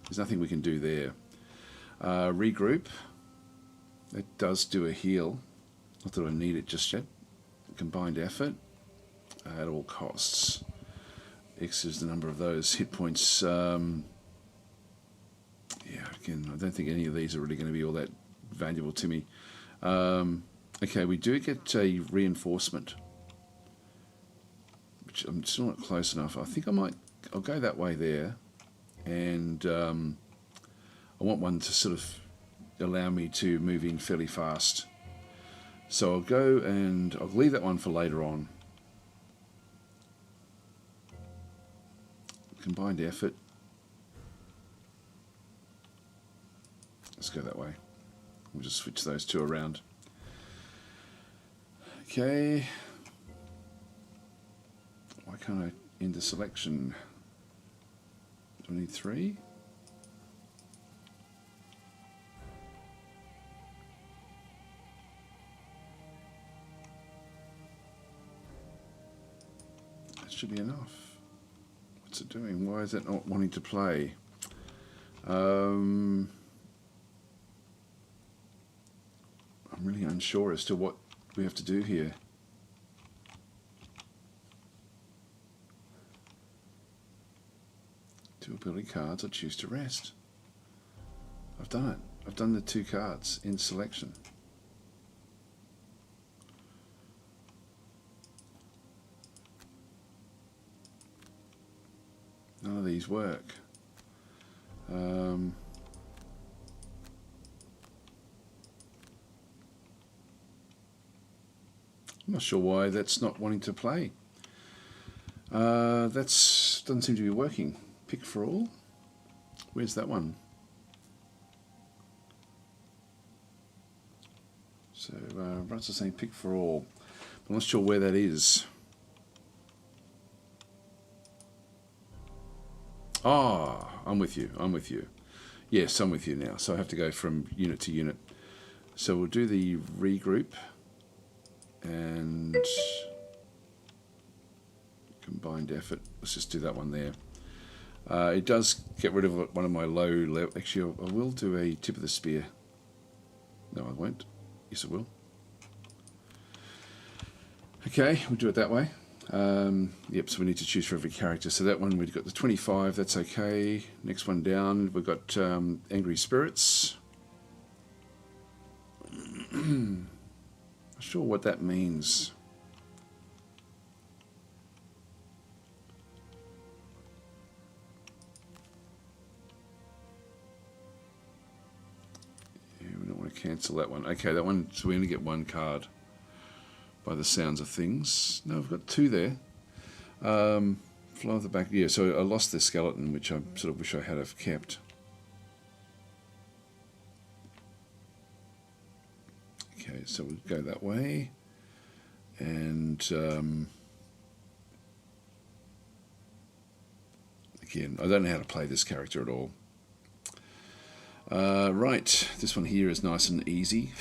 there's nothing we can do there. Regroup. That does do a heal. Not that I need it just yet. Combined Effort. At all costs. X is the number of those hit points. Yeah, again, I don't think any of these are really going to be all that valuable to me. Okay, we do get a reinforcement, which I'm still not close enough. I think I'll go that way there, and I want one to sort of allow me to move in fairly fast. So I'll go and I'll leave that one for later on. Combined Effort. Let's go that way. We'll just switch those 2 around. Okay. Why can't I end the selection? Do I need 3? That should be enough. What's it doing? Why is it not wanting to play? I'm really unsure as to what we have to do here. Two ability cards, I choose to rest. I've done it. I've done the 2 cards in selection. None of these work. I'm not sure why that's not wanting to play. That's doesn't seem to be working. Pick for all. Where's that one? So Ruts are saying pick for all. I'm not sure where that is. Ah, I'm with you. I'm with you. Yes, I'm with you now. So I have to go from unit to unit. So we'll do the regroup and combined effort. Let's just do that one there. It does get rid of one of my low level. Actually, I will do a tip of the spear. No, I won't. Yes, I will. Okay, we'll do it that way. Yep, so we need to choose for every character. So that one, we've got the 25, that's okay. Next one down, we've got Angry Spirits. Not sure what that means. Yeah, we don't want to cancel that one. Okay, that one, so we only get one card by the sounds of things. No, I've got two there. Fly off the back. Yeah, so I lost the skeleton, which I sort of wish I had have kept. Okay, so we'll go that way. And again, I don't know how to play this character at all. Right, this one here is nice and easy.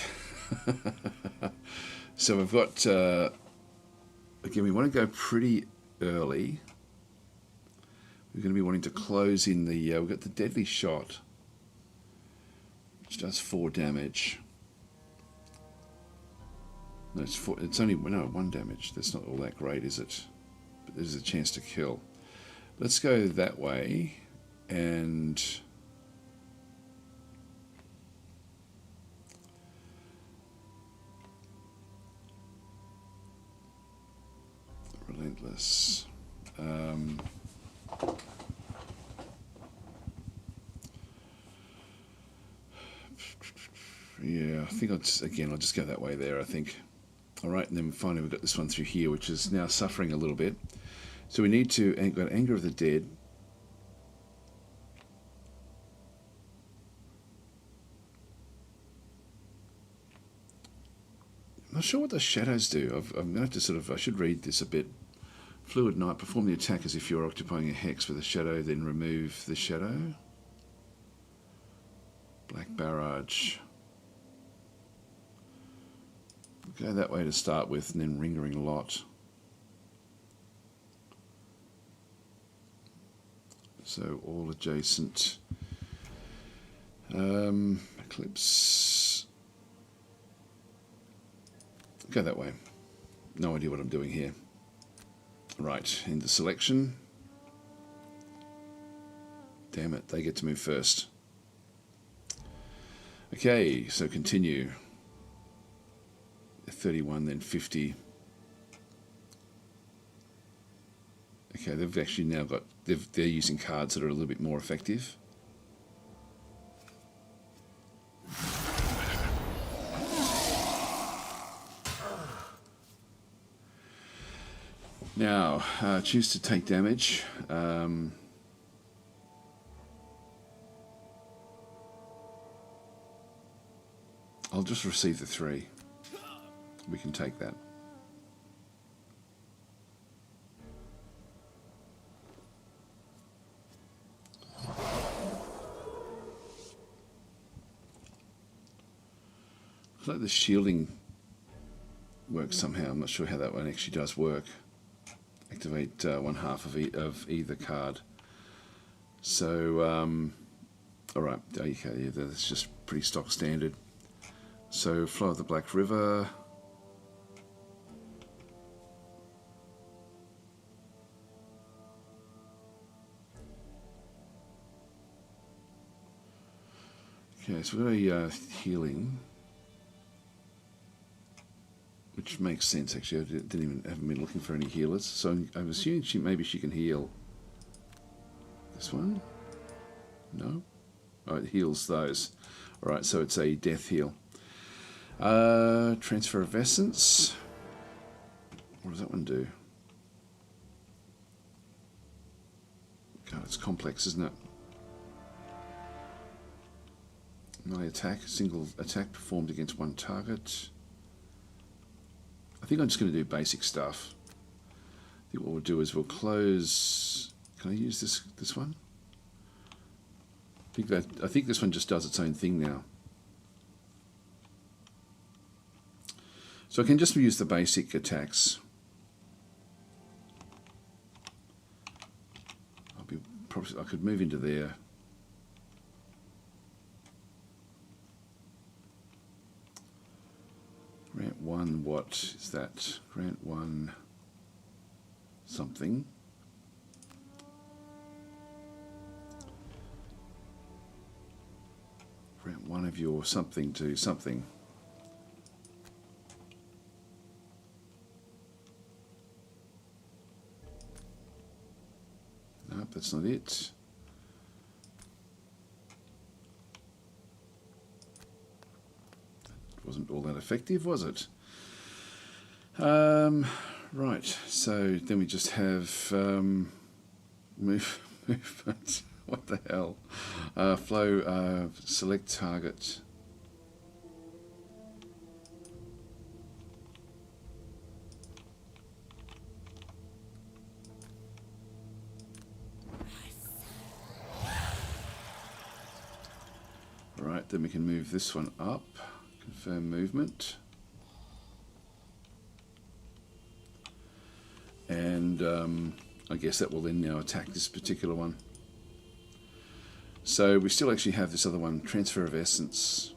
So we've got, again, we want to go pretty early. We're going to be wanting to close in the, we've got the Deadly Shot, which does 4 damage. No, it's only, no, 1 damage. That's not all that great, is it? But there's a chance to kill. Let's go that way, and Relentless. Yeah, I think I'll just go that way there, I think. All right, and then finally we've got this one through here, which is now suffering a little bit. So we need to, got Anger of the Dead. I'm not sure what the shadows do. I'm going to have to sort of, I should read this a bit. Fluid Knight, perform the attack as if you're occupying a hex with a shadow, then remove the shadow. Black Barrage. Go that way to start with, and then Ringering Lot. So all adjacent. Eclipse. Go that way. No idea what I'm doing here. Right, into selection. Damn it, they get to move first. Okay, so continue. 31, then 50. Okay, they've actually now got, they're using cards that are a little bit more effective. Now, choose to take damage. I'll just receive the 3. We can take that. Looks like the shielding works somehow. I'm not sure how that one actually does work. Activate one half of either card. So, all right, okay, yeah, that's just pretty stock standard. So, Flow of the Black River. Okay, so we've got a healing, which makes sense actually. I haven't been looking for any healers, so I'm assuming maybe she can heal. This one? No? Oh, it heals those. All right, so it's a death heal. Transfer of Essence. What does that one do? God, it's complex, isn't it? Melee attack, single attack performed against one target. I think I'm just going to do basic stuff. I think what we'll do is we'll close. Can I use this one? I think this one just does its own thing now. So I can just use the basic attacks. I could move into there. Grant 1, what is that? Grant 1 something. Grant 1 of your something to something. Nope, that's not it. Wasn't all that effective, was it? Right, so then we just have movement. What the hell? Flow, select target. Alright, then we can move this one up. Confirm movement. And I guess that will then now attack this particular one. So we still actually have this other one, transfer of essence.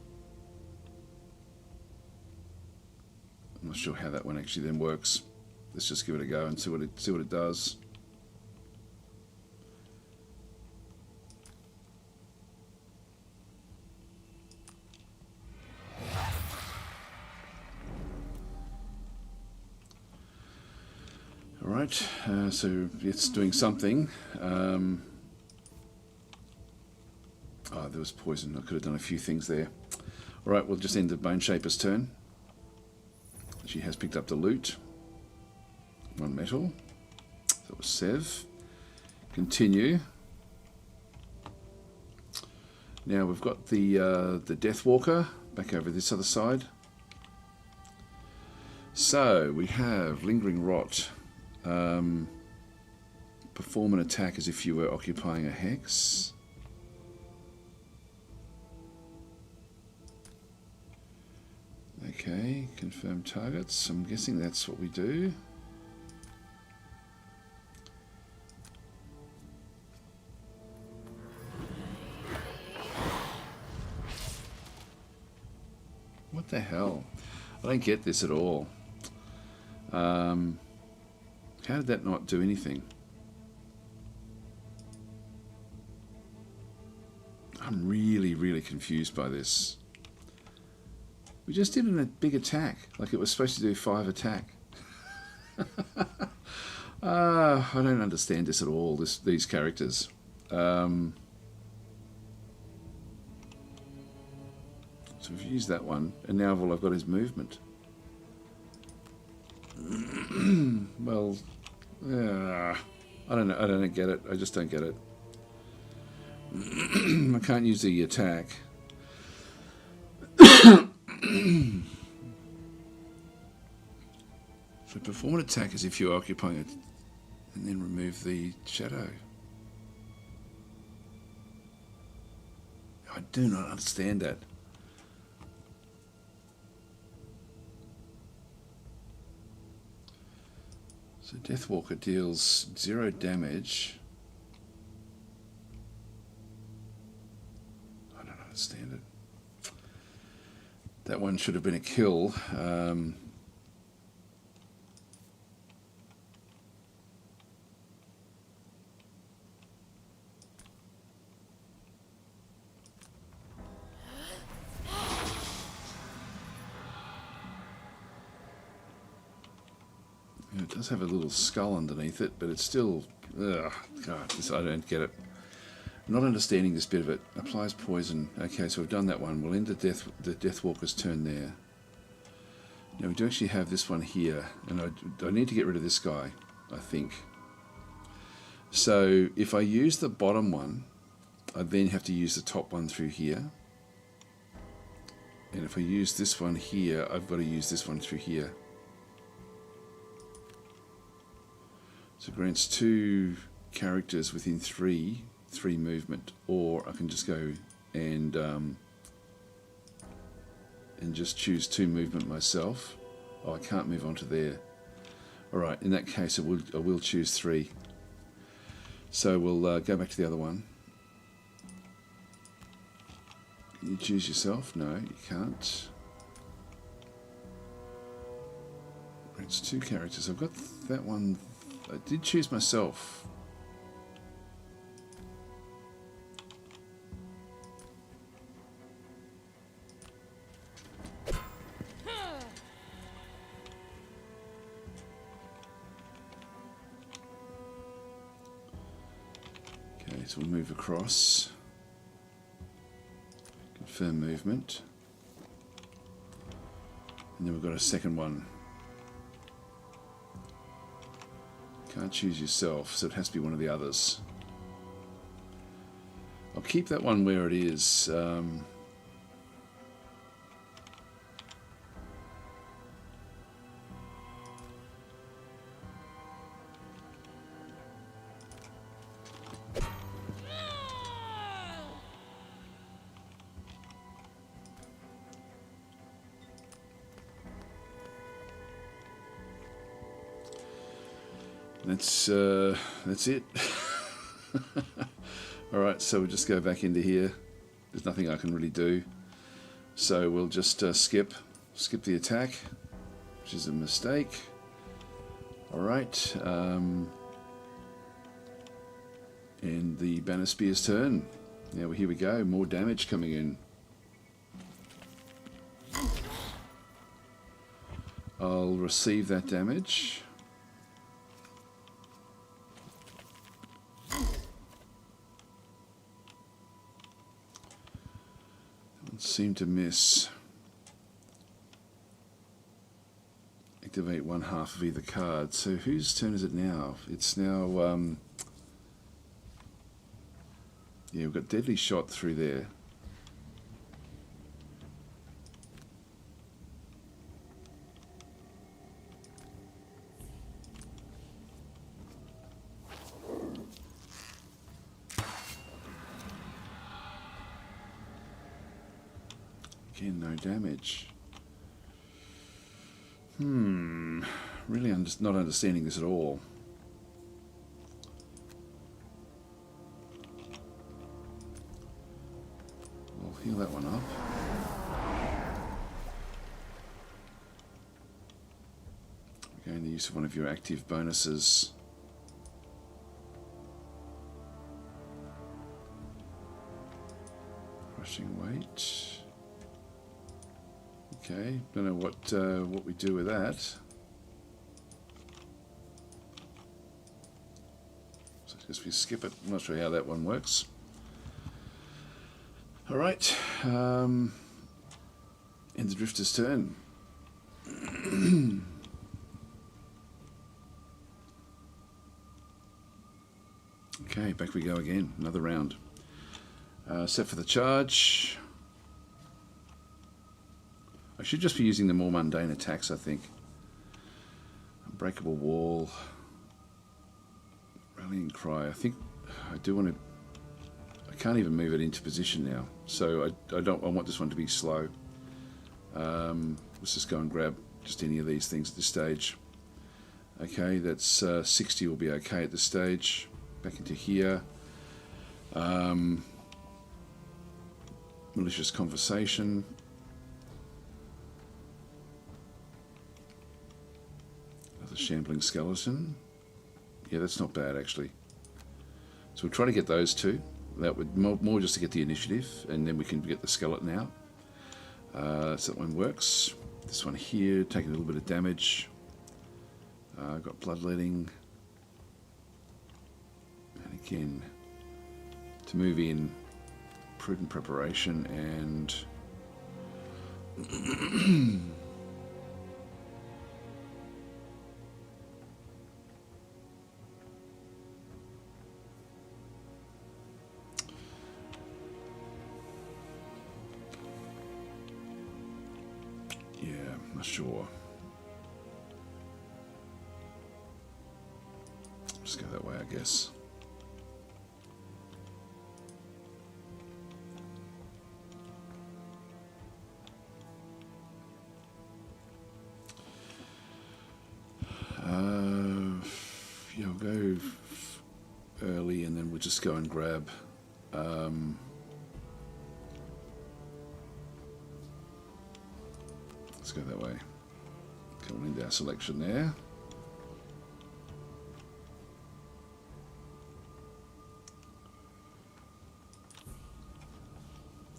I'm not sure how that one actually then works. Let's just give it a go and see what it does. Alright, so it's doing something. Oh, there was poison. I could have done a few things there. Alright, we'll just end the Bone Shaper's turn. She has picked up the loot. 1 metal. That was Sev. Continue. Now we've got the Deathwalker back over this other side. So we have Lingering Rot. Perform an attack as if you were occupying a hex. Okay, confirm targets. I'm guessing that's what we do. What the hell? I don't get this at all. How did that not do anything? I'm really, really confused by this. We just did a big attack, like it was supposed to do 5 attack. I don't understand this at all, these characters. So we've used that one, and now all I've got is movement. Well, I don't get it. I just don't get it. I can't use the attack. So perform an attack as if you're occupying it, and then remove the shadow. I do not understand that. So Deathwalker deals 0 damage. I don't understand it. That one should have been a kill. It does have a little skull underneath it, but it's still... Ugh, God, I don't get it. Not understanding this bit of it. Applies poison. Okay, so we've done that one. We'll end the Deathwalker's turn there. Now we do actually have this one here, and I need to get rid of this guy, I think. So if I use the bottom one, I then have to use the top one through here. And if I use this one here, I've got to use this one through here. So it grants 2 characters within 3 movement, or I can just go and just choose 2 movement myself. Oh, I can't move on to there. Alright, in that case I will choose 3. So we'll go back to the other one. Can you choose yourself? No, you can't. It's 2 characters. I've got that one. I did choose myself. Okay, so we'll move across. Confirm movement. And then we've got a second one. Can't choose yourself, so it has to be one of the others. I'll keep that one where it is. That's it. Alright, so we'll just go back into here. There's nothing I can really do. So we'll just skip the attack, which is a mistake. Alright. And the Banner Spear's turn. Now here we go, more damage coming in. I'll receive that damage. Seem to miss. Activate 1/2 of either card. So whose turn is it now? It's now yeah, we've got Deadly Shot through there. Again, no damage. Really not understanding this at all. We'll heal that one up. Again, the use of one of your active bonuses. Crushing weight. Okay, don't know what we do with that. So I guess we skip it. I'm not sure how that one works. All right, end the Drifter's turn. Okay, back we go again. Another round. Set for the charge. I should just be using the more mundane attacks, I think. Unbreakable Wall. Rallying Cry. I think I do want to... I can't even move it into position now. So I want this one to be slow. Let's just go and grab just any of these things at this stage. Okay, that's 60 will be okay at this stage. Back into here. Malicious Conversation. The Shambling Skeleton. Yeah, that's not bad actually. So we'll try to get those 2. That would more just to get the initiative, and then we can get the skeleton out. So that one works. This one here, taking a little bit of damage. Got bloodletting. And again, to move in, prudent preparation and Not sure. Just go that way, I guess. Yeah, we'll go early and then we'll just go and grab let's go that way. Coming into our selection there.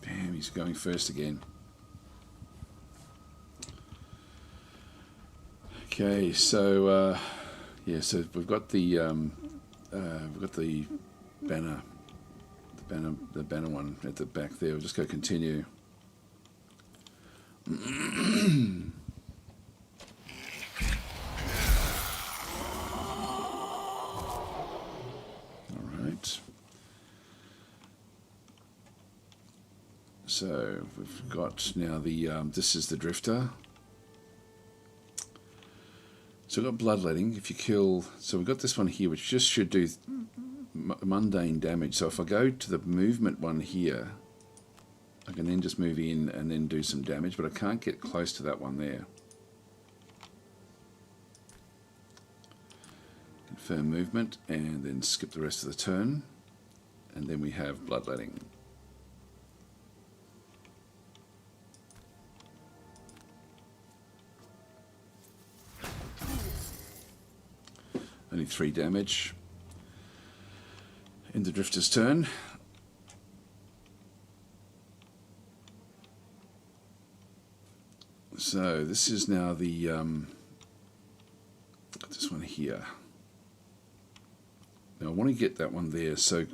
Damn, he's going first again. Okay, so yeah, so we've got the banner, the banner one at the back there. We'll just go continue. All right. So we've got now the this is the drifter. So we've got bloodletting. If you kill, so we've got this one here, which just should do mundane damage. So if I go to the movement one here, I can then just move in and then do some damage, but I can't get close to that one there. Confirm movement and then skip the rest of the turn, and then we have bloodletting. Only 3 damage. In the drifter's turn. So this is now the this one here. Now I want to get that one there. So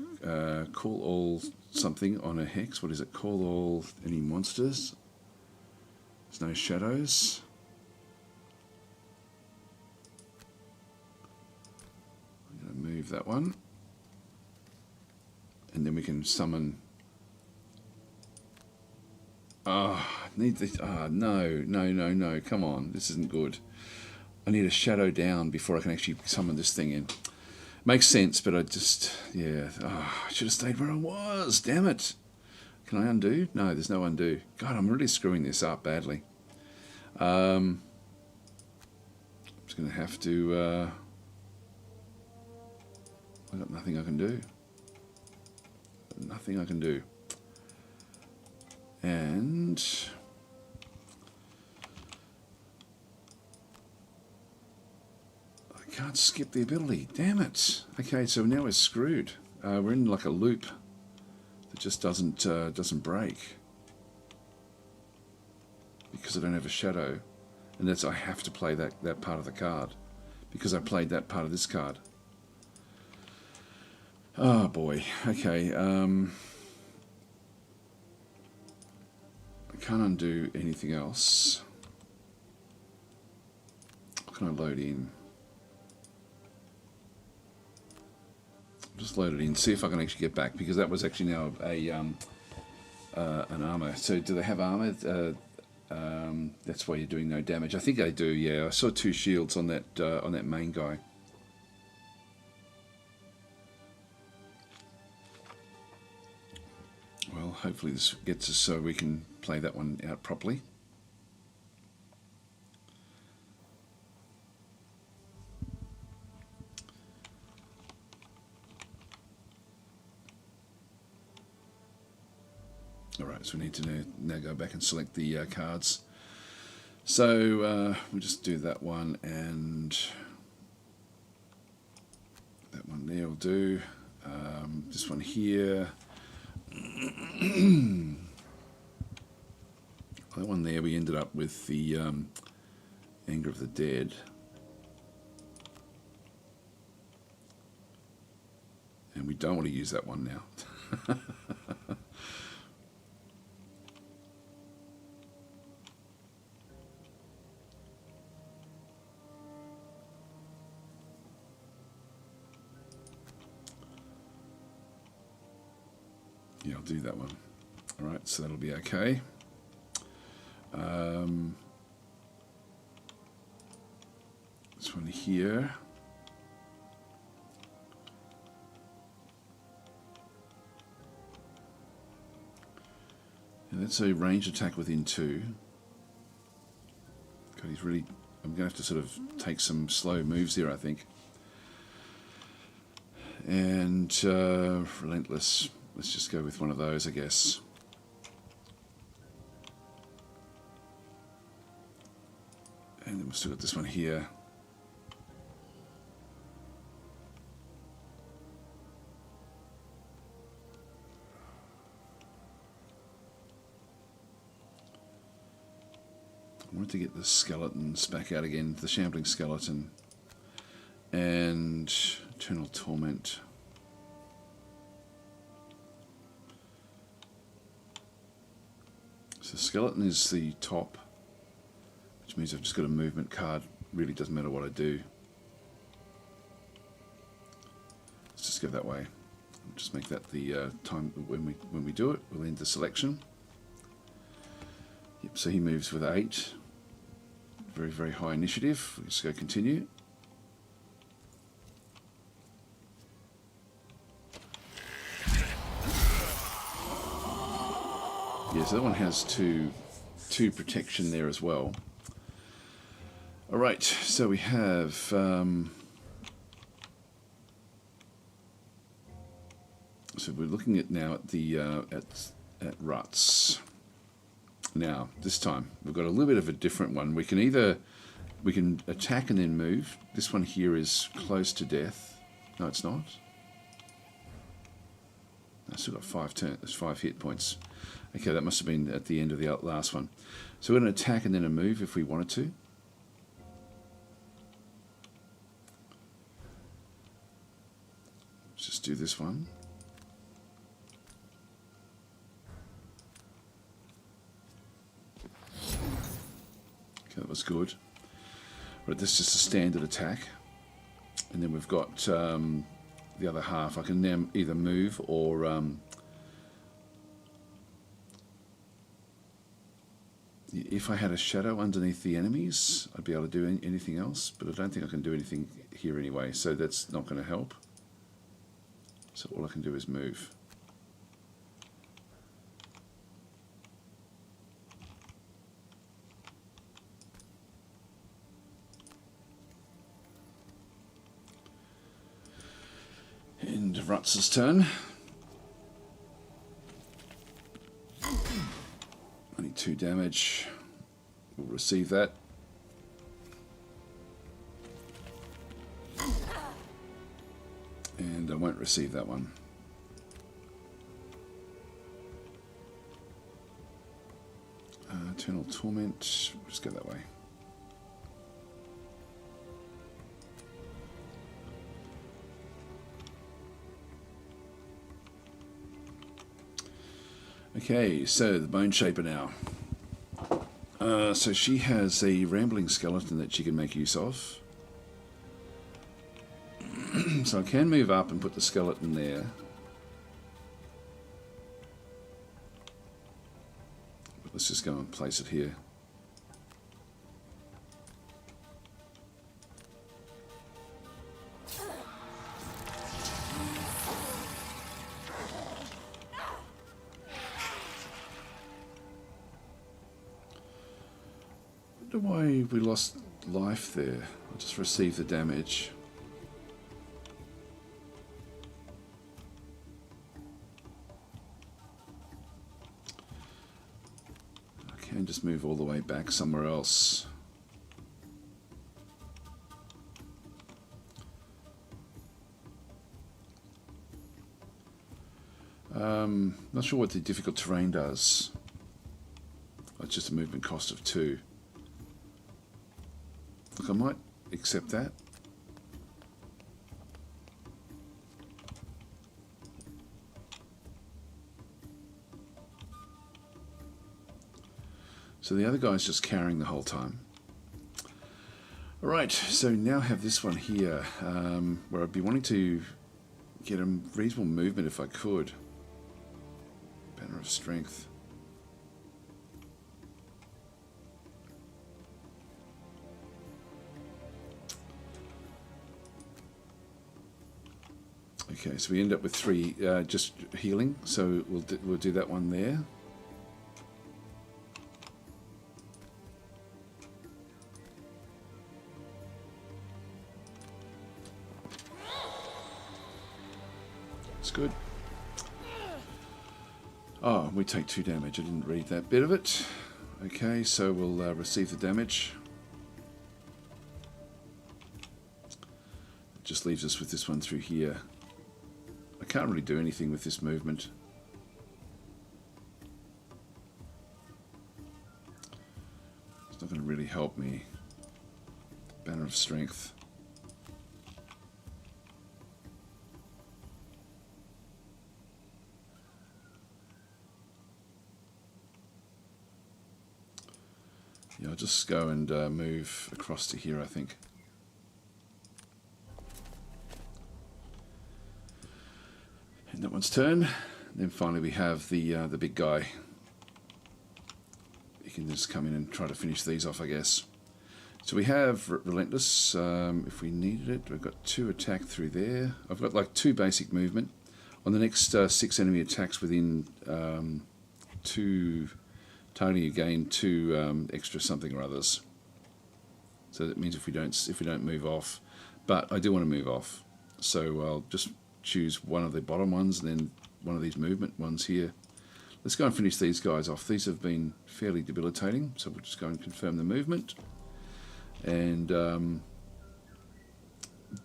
call all something on a hex. What is it? Call all any monsters. There's no shadows. Move that one, and then we can summon. Need this. No! Come on, this isn't good. I need a shadow down before I can actually summon this thing in. Makes sense, but I just I should have stayed where I was. Damn it! Can I undo? No, there's no undo. God, I'm really screwing this up badly. I'm just going to have to. I've got nothing I can do. Nothing I can do. And I can't skip the ability. Damn it. Okay, so now we're screwed. We're in like a loop that just doesn't break because I don't have a shadow, and that's I have to play that part of the card because I played that part of this card. Oh boy, okay, I can't undo anything else. What can I load in? Just load it in, see if I can actually get back, because that was actually now an armor. So do they have armor? That's why you're doing no damage. I think they do, yeah. I saw 2 shields on that main guy. Well, hopefully this gets us so we can play that one out properly. Alright, so we need to now go back and select the cards. So we'll just do that one, and that one there will do. This one here. That one there, we ended up with the Anger of the Dead. And we don't want to use that one now. Yeah, I'll do that one. Alright, so that'll be okay. This one here. And that's a range attack within 2. God, he's really... I'm going to have to sort of take some slow moves here, I think. And relentless. Let's just go with one of those, I guess. And then we've still got this one here. I wanted to get the skeletons back out again, the shambling skeleton. And Eternal Torment. So skeleton is the top, which means I've just got a movement card. Really doesn't matter what I do. Let's just go that way. I'll just make that the time when we do it. We'll end the selection. Yep. So he moves with 8. Very, very high initiative. We'll just go continue. Yeah, so that one has two protection there as well. All right, so we have so we're looking at now at the at ruts. Now this time we've got a little bit of a different one. We can attack and then move. This one here is close to death. No, it's not. I've still got 5 hit points. Okay, that must have been at the end of the last one. So we're going to attack and then a move if we wanted to. Let's just do this one. Okay, that was good. Right, this is just a standard attack. And then we've got the other half. I can now either move or... if I had a shadow underneath the enemies, I'd be able to do anything else, but I don't think I can do anything here anyway, so that's not going to help. So all I can do is move. And Rutz's turn. Only 2 damage. We'll receive that. And I won't receive that one. Eternal Torment. Just go that way. Okay, so the Bone Shaper now. So she has a rambling skeleton that she can make use of. So I can move up and put the skeleton there. But let's just go and place it here. I wonder why we lost life there. I'll just receive the damage. I can just move all the way back somewhere else. Not sure what the difficult terrain does. Oh, it's just a movement cost of 2. Look, I might accept that. So the other guy's just carrying the whole time. Alright, so now I have this one here, where I'd be wanting to get a reasonable movement if I could. Banner of Strength. Okay, so we end up with 3 just healing, so we'll do that one there. It's good. Oh, we take 2 damage. I didn't read that bit of it. Okay, so we'll receive the damage. It just leaves us with this one through here. I can't really do anything with this movement. It's not going to really help me. Banner of Strength. Yeah, I'll just go and move across to here, I think. And that one's turn. And then finally we have the big guy. You can just come in and try to finish these off, I guess. So we have Relentless, if we needed it. We've got 2 attack through there. I've got like 2 basic movement. On the next 6 enemy attacks within 2... targeting again 2 extra something or others. So that means if we don't move off, but I do want to move off, so I'll just choose one of the bottom ones and then one of these movement ones here. Let's go and finish these guys off. These have been fairly debilitating, so we'll just go and confirm the movement. And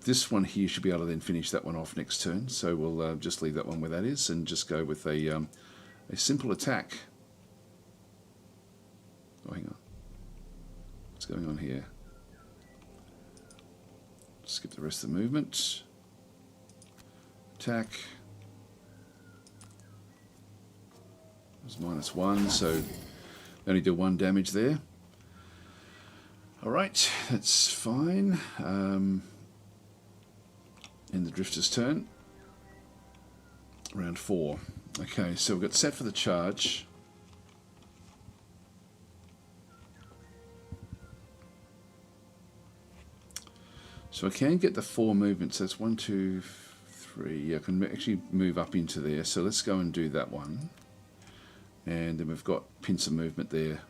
this one here should be able to then finish that one off next turn. So we'll just leave that one where that is and just go with a simple attack. Oh, hang on. What's going on here? Skip the rest of the movement. Attack. It was -1, so only do 1 damage there. Alright, that's fine. End the Drifter's turn. Round 4. Okay, so we've got set for the charge. So I can get the 4 movements. So that's 1, 2, 3. Yeah, I can actually move up into there. So let's go and do that one. And then we've got pincer movement there.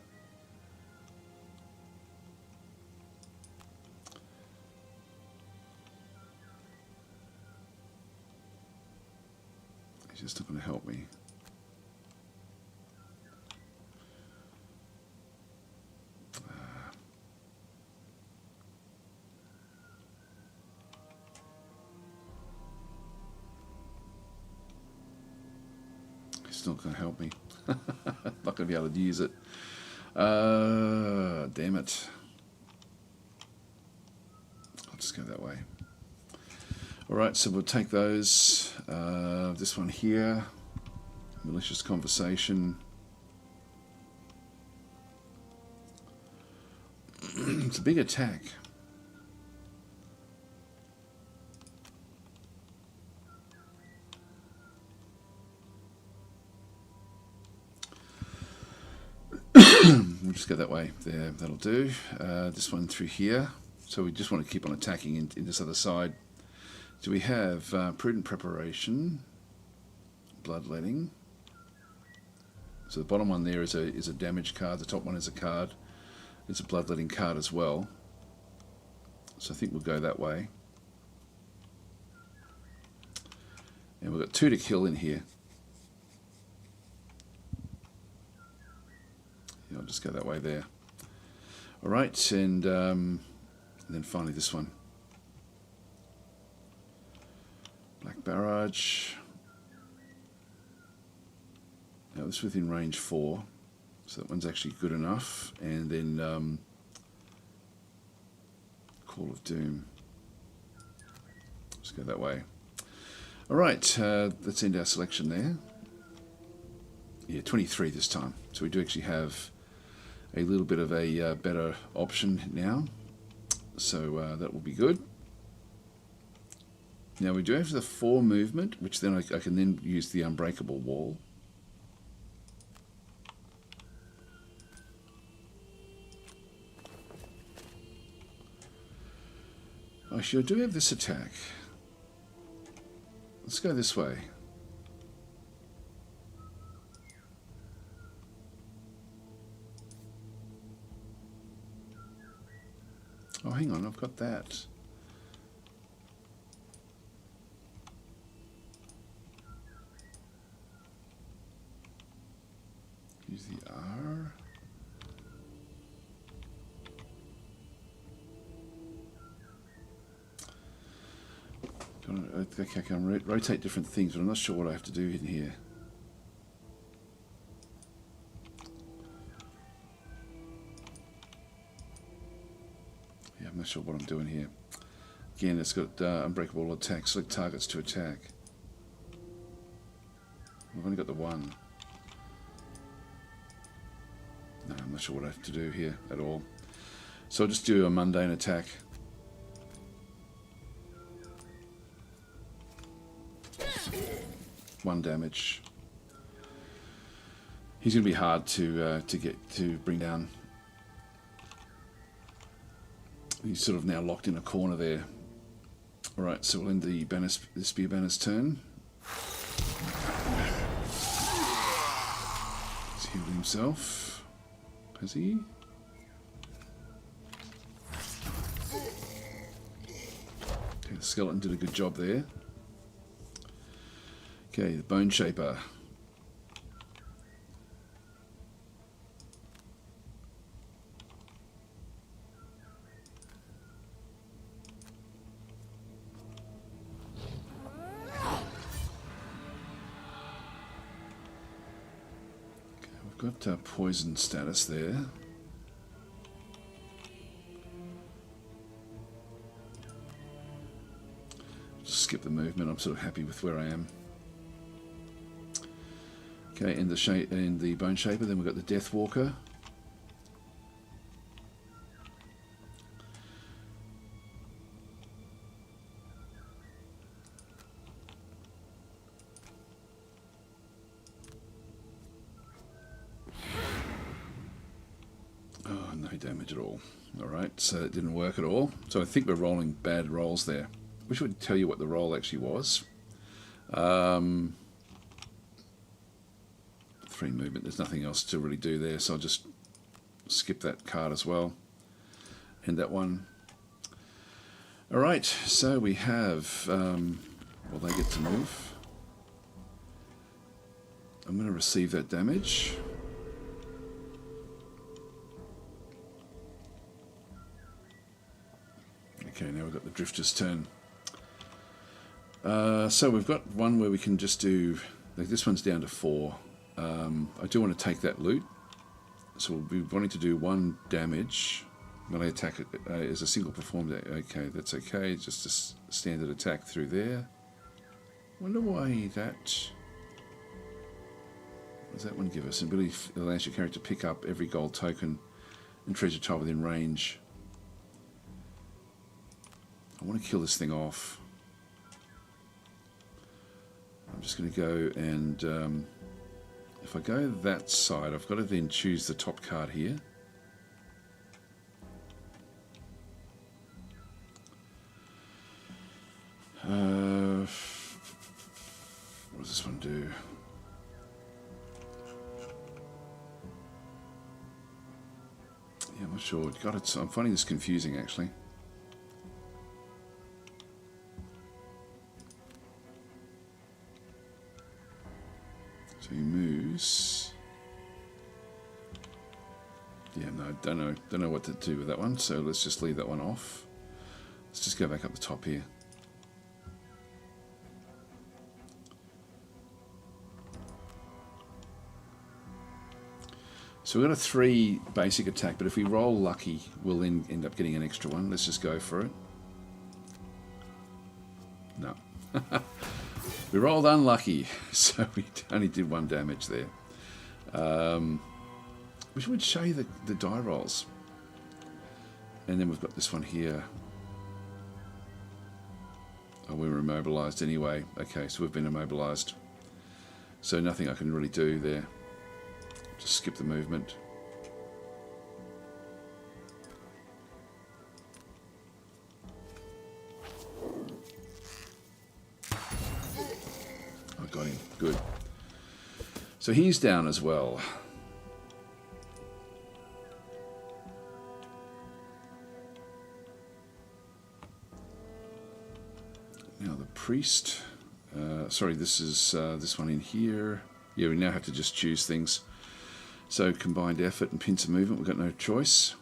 It's just not going to help me. It's not going to help me. Not going to be able to use it. Damn it. I'll just go that way. Alright, so we'll take those. This one here. Malicious Conversation. It's a big attack. We'll just go that way. There, that'll do. This one through here. So we just want to keep on attacking in this other side. Do we have Prudent Preparation, Bloodletting? So the bottom one there is a damage card. The top one is a card. It's a Bloodletting card as well. So I think we'll go that way. And we've got 2 to kill in here. Yeah, I'll just go that way there. Alright, and then finally this one. Black Barrage. Now this is within range 4, so that one's actually good enough. And then Call of Doom. Let's go that way. Alright, let's end our selection there. Yeah, 23 this time. So we do actually have a little bit of a better option now. So that will be good. Now we do have the 4 movement, which then I can then use the Unbreakable Wall. Actually, I do have this attack. Let's go this way. Oh, hang on, I've got that. Use the R. Okay, I can rotate different things, but I'm not sure what I have to do in here. Yeah, I'm not sure what I'm doing here. Again, it's got unbreakable attack. Select targets to attack. I've only got the one. No, I'm not sure what I have to do here at all. So I'll just do a mundane attack. One damage. He's going to be hard to bring down. He's sort of now locked in a corner there. All right, so we'll end the spear banner's turn. He's healed himself. Has he? Okay, the skeleton did a good job there. Okay, the Bone Shaper. Okay, we've got poison status there. Just skip the movement. I'm sort of happy with where I am. Okay, in the Bone Shaper, then we've got the Death Walker. Oh, no damage at all. Alright, so it didn't work at all. So I think we're rolling bad rolls there. Wish I would tell you what the roll actually was. 3 movement, there's nothing else to really do there, so I'll just skip that card as well. And that one. Alright, so we have, well, they get to move. I'm going to receive that damage. Okay, now we've got the Drifter's turn. So we've got one where we can just do, like this one's down to 4. I do want to take that loot, so we'll be wanting to do 1 damage. Melee attack is a single performed. Okay, that's okay. Just a standard attack through there. Wonder why that. What does that one give us? Ability allows your character to pick up every gold token and treasure tile within range. I want to kill this thing off. I'm just going to go and. If I go that side, I've got to then choose the top card here. What does this one do? Yeah, I'm not sure. God, I'm finding this confusing actually. So he moves. Yeah, no, don't know what to do with that one. So let's just leave that one off. Let's just go back up the top here. So we've got a 3 basic attack, but if we roll lucky, we'll then end up getting an extra one. Let's just go for it. No. We rolled unlucky, so we only did 1 damage there. Which would show you the die rolls. And then we've got this one here. Oh, we were immobilized anyway. Okay, so we've been immobilized. So nothing I can really do there. Just skip the movement. got him. Good. So he's down as well. Now the priest. Sorry, this is this one in here. Yeah, we now have to just choose things. So combined effort and pincer movement, we've got no choice.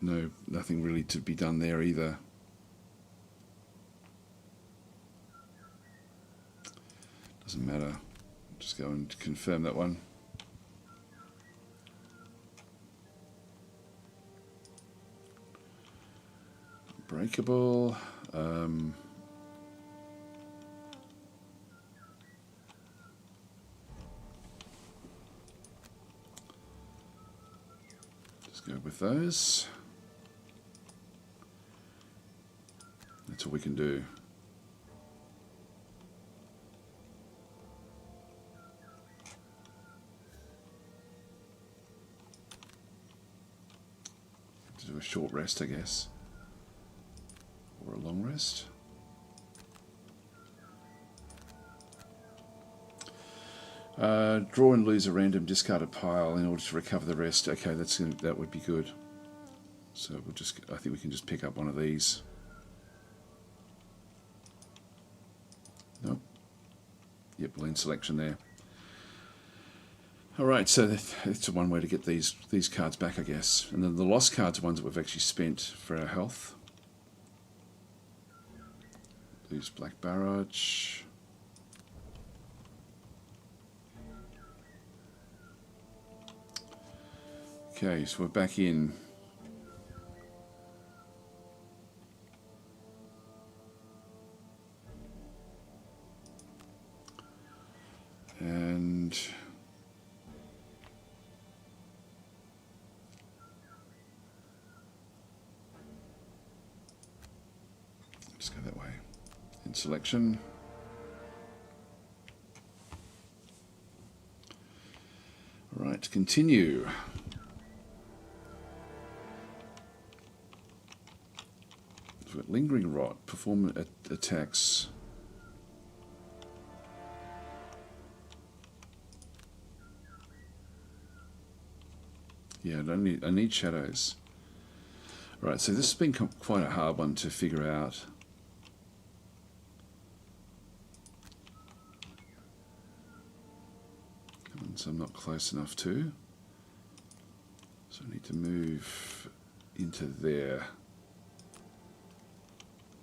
No, nothing really to be done there either. Doesn't matter. Just go and confirm that one. Breakable. Just go with those. That's all we can do. To do a short rest, I guess. Or a long rest. Draw and lose a random discarded pile in order to recover the rest. Okay, that would be good. So we'll just. I think we can just pick up one of these. Nope. Yep, we'll end selection there. All right, so that's one way to get these cards back, I guess. And then the lost cards are ones that we've actually spent for our health. Lose Black Barrage. Okay, so we're back in. And just go that way. In selection. All right, continue. So we've got Lingering Rot, perform attacks. Yeah, I need shadows. Right, so this has been quite a hard one to figure out. So I'm not close enough to. So I need to move into there.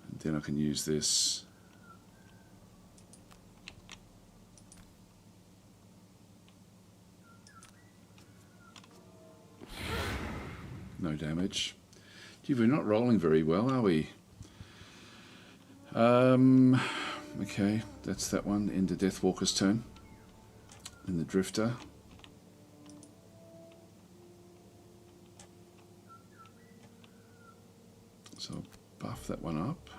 And then I can use this. No damage. Gee, we're not rolling very well, are we? Okay, that's that one. End of Deathwalker's turn. And the Drifter. So I'll buff that one up.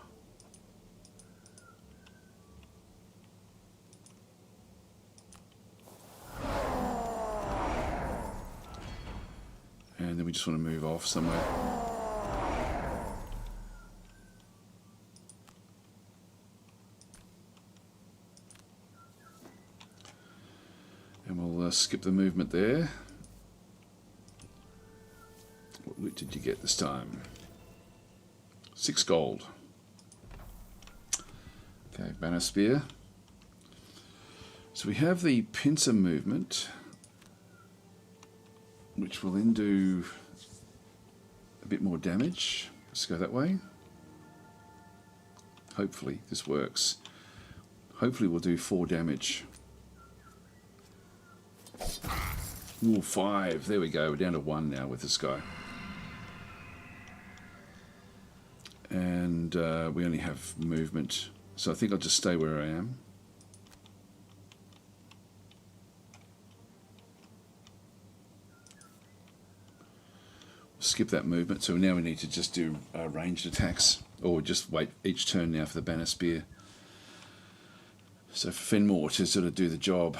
And then we just want to move off somewhere. And we'll skip the movement there. What loot did you get this time? 6 gold. Okay, Banner Spear. So we have the pincer movement, which will then do a bit more damage. Let's go that way. Hopefully this works. Hopefully we'll do 4 damage. Ooh, 5. There we go. We're down to 1 now with this guy. And we only have movement. So I think I'll just stay where I am. Skip that movement. So now we need to just do ranged attacks. Or just wait each turn now for the Banner Spear. So for Fenmore to sort of do the job.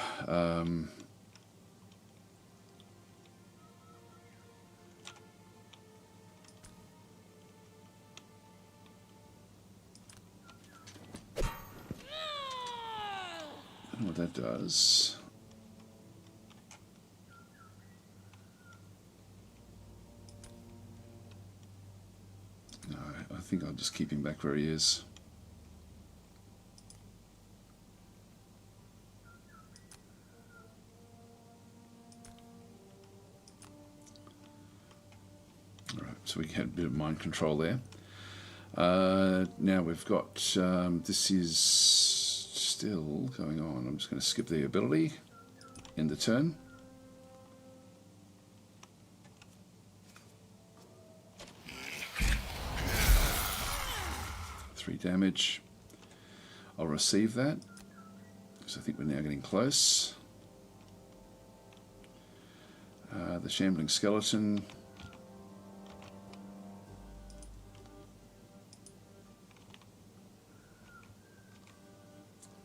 that does. No, I think I'll just keep him back where he is. Alright, so we had a bit of mind control there. Now we've got, this is still going on. I'm just going to skip the ability, end the turn. Three damage. I'll receive that, because I think we're now getting close. The shambling skeleton.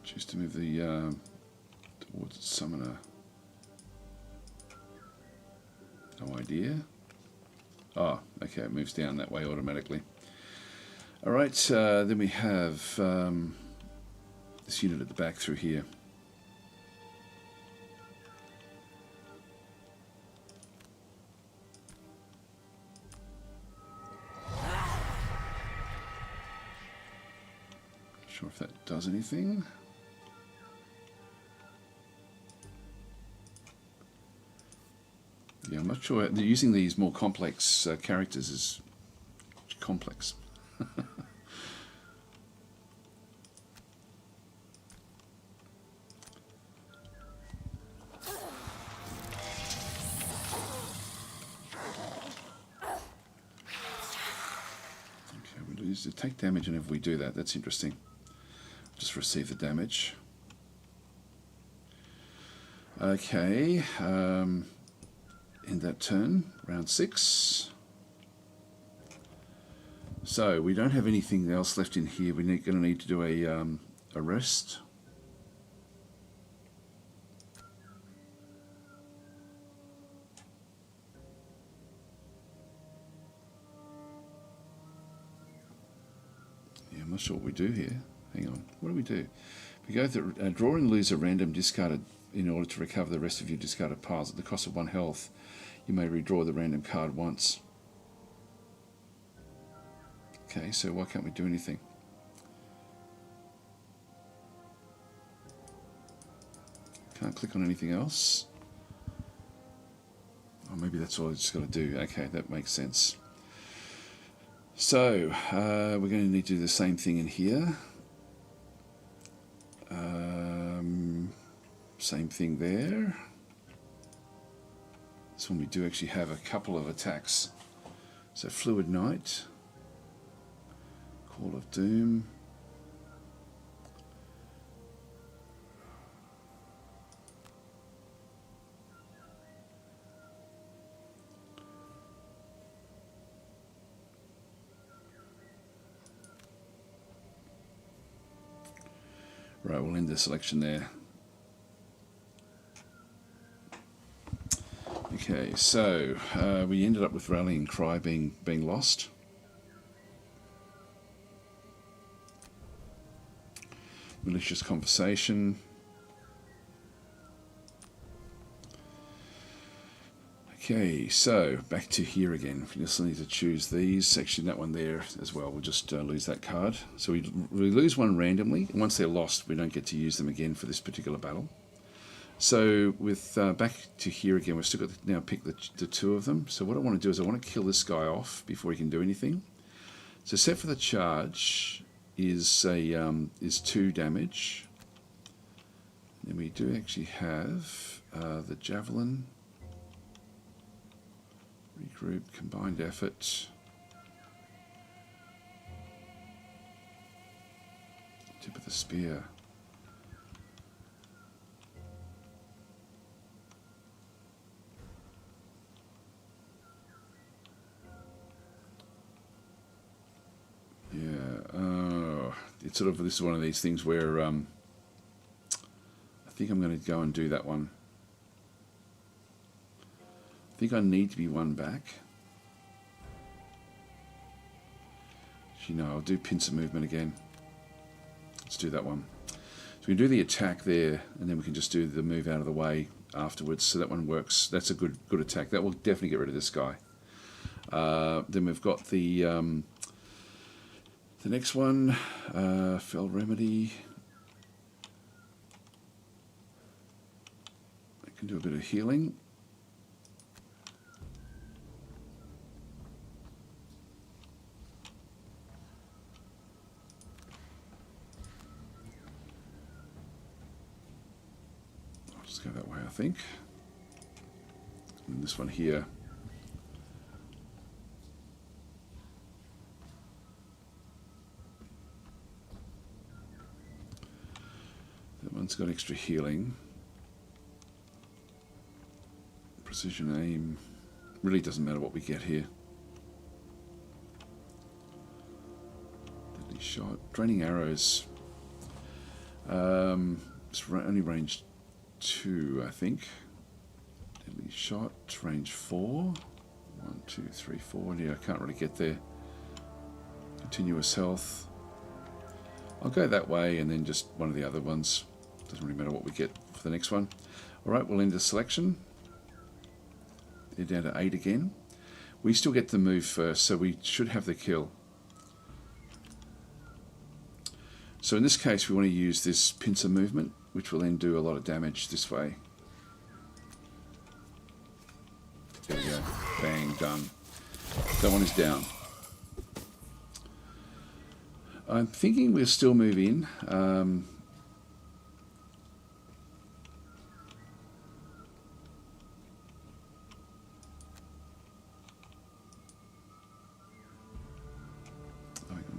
Choose to move the towards its summoner. No idea. Oh, okay, it moves down that way automatically. Alright, then we have this unit at the back through here. Not sure if that does anything. Yeah, I'm not sure. Using these more complex characters is complex. We lose to take damage, and if we do that, that's interesting. Just receive the damage. Okay, end that turn, round 6. So we don't have anything else left in here. We're going to need to do a rest. Yeah, I'm not sure what we do here. Hang on, what do we do? We go to draw and lose a random discarded in order to recover the rest of your discarded piles. At the cost of 1 health, you may redraw the random card once. Okay, so why can't we do anything? Can't click on anything else. Oh, maybe that's all I just got to do. Okay, that makes sense. So, we're going to need to do the same thing in here. Same thing there. This one we do actually have a couple of attacks. So, Fluid Knight. Call of Doom. Right, we'll end the selection there. Okay, so we ended up with Rallying Cry being lost. Malicious Conversation. Okay, so back to here again. We just need to choose these. Actually, that one there as well. We'll just lose that card. So we lose one randomly. And once they're lost, we don't get to use them again for this particular battle. So with back to here again, we've still got to now pick the 2 of them. So what I want to do is I want to kill this guy off before he can do anything. So set for the charge is 2 damage. And we do actually have the Javelin. Regroup, combined effort. Tip of the spear. Yeah, it's sort of, this is one of these things where I think I'm going to go and do that one. I think I need to be 1 back. Actually, no, I'll do pincer movement again. Let's do that one. So we can do the attack there, and then we can just do the move out of the way afterwards. So that one works. That's a good attack. That will definitely get rid of this guy. Then we've got the next one, Fell Remedy. I can do a bit of healing. Go that way, I think. And this one here. That one's got extra healing. Precision aim. Really doesn't matter what we get here. Deadly shot. Draining arrows. It's only range 2, I think. Deadly shot, range 4. 1, 2, 3, 4. Yeah, I can't really get there. Continuous health. I'll go that way and then just one of the other ones. Doesn't really matter what we get for the next one. Alright, we'll end the selection. They're down to 8 again. We still get to move first, so we should have the kill. So in this case, we want to use this pincer movement, which will then do a lot of damage this way. There we go. Bang, done. That one is down. I'm thinking we'll still move in. I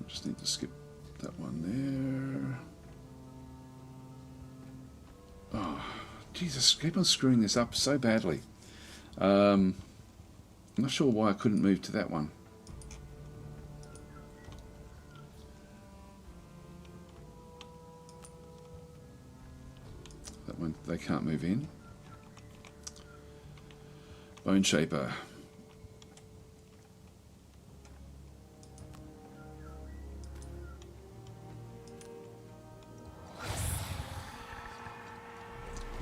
just need to skip that one there. Oh, Jesus, keep on screwing this up so badly. I'm not sure why I couldn't move to that one. That one, they can't move in. Bone Shaper.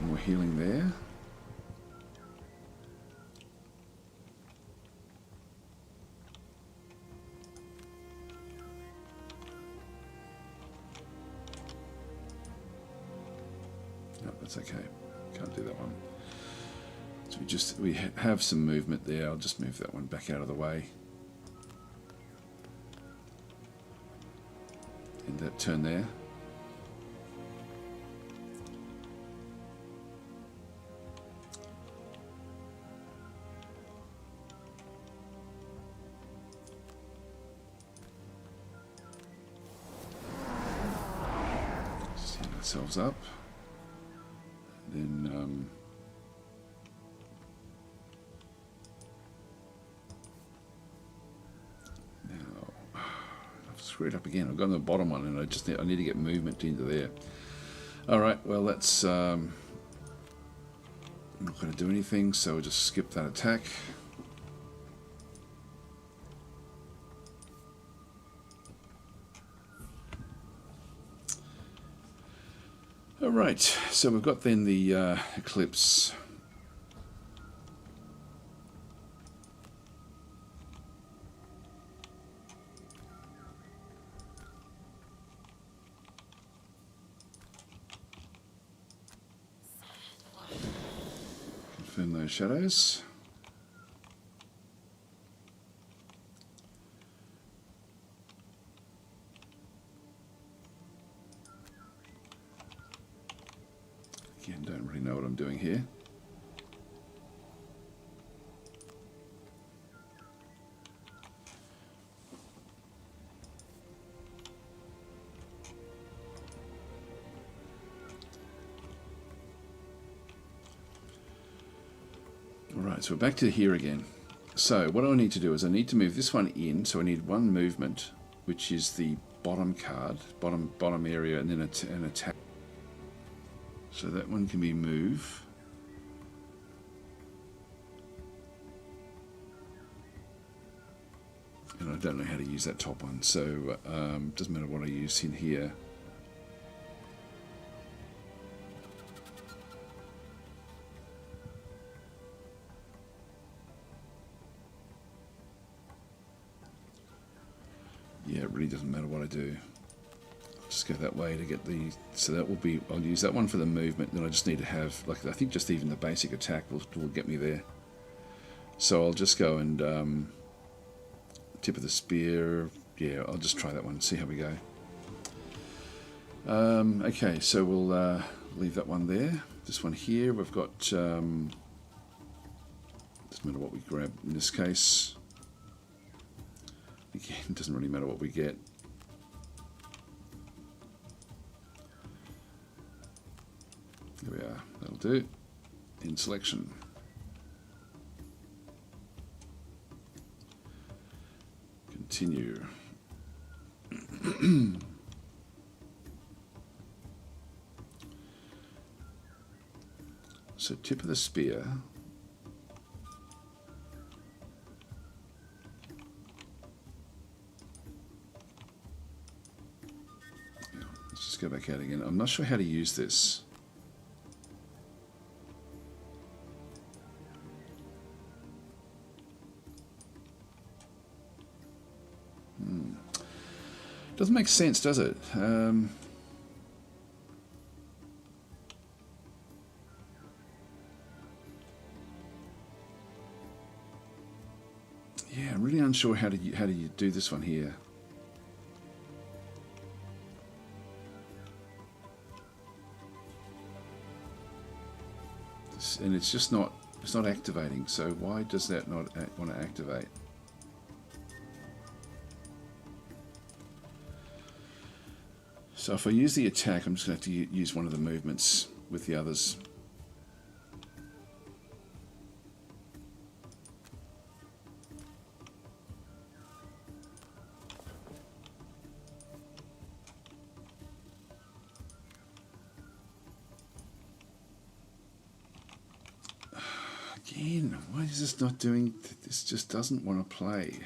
More healing there. No, that's okay. Can't do that one. So we have some movement there. I'll just move that one back out of the way. End that turn there. Ourselves up, and then now I've screwed up again. I've gone to the bottom one, and I need to get movement into there. All right, well that's I'm not going to do anything, so we'll just skip that attack. Alright, so we've got then the Eclipse. Confirm those shadows. Again, don't really know what I'm doing here. Alright, so we're back to here again. So what I need to do is I need to move this one in, so I need one movement, which is the bottom card, bottom area, and then an attack. So that one can be move. And I don't know how to use that top one, so doesn't matter what I use in here. Yeah, it really doesn't matter what I do. I'll just go that way to get the... So that will be... I'll use that one for the movement. Then I just need to have... Like, I think just even the basic attack will get me there. So I'll just go and... tip of the spear. Yeah, I'll just try that one and see how we go. Okay, so we'll leave that one there. This one here, we've got... doesn't matter what we grab in this case. Again, it doesn't really matter what we get. There we are. That'll do. In selection. Continue. So tip of the spear. Let's just go back out again. I'm not sure how to use this. Doesn't make sense, does it? Yeah, I'm really unsure how do you do this one here. And it's just not activating. So why does that not want to activate? So if I use the attack, I'm just going to have to use one of the movements with the others. Again, why is this not doing... This just doesn't want to play.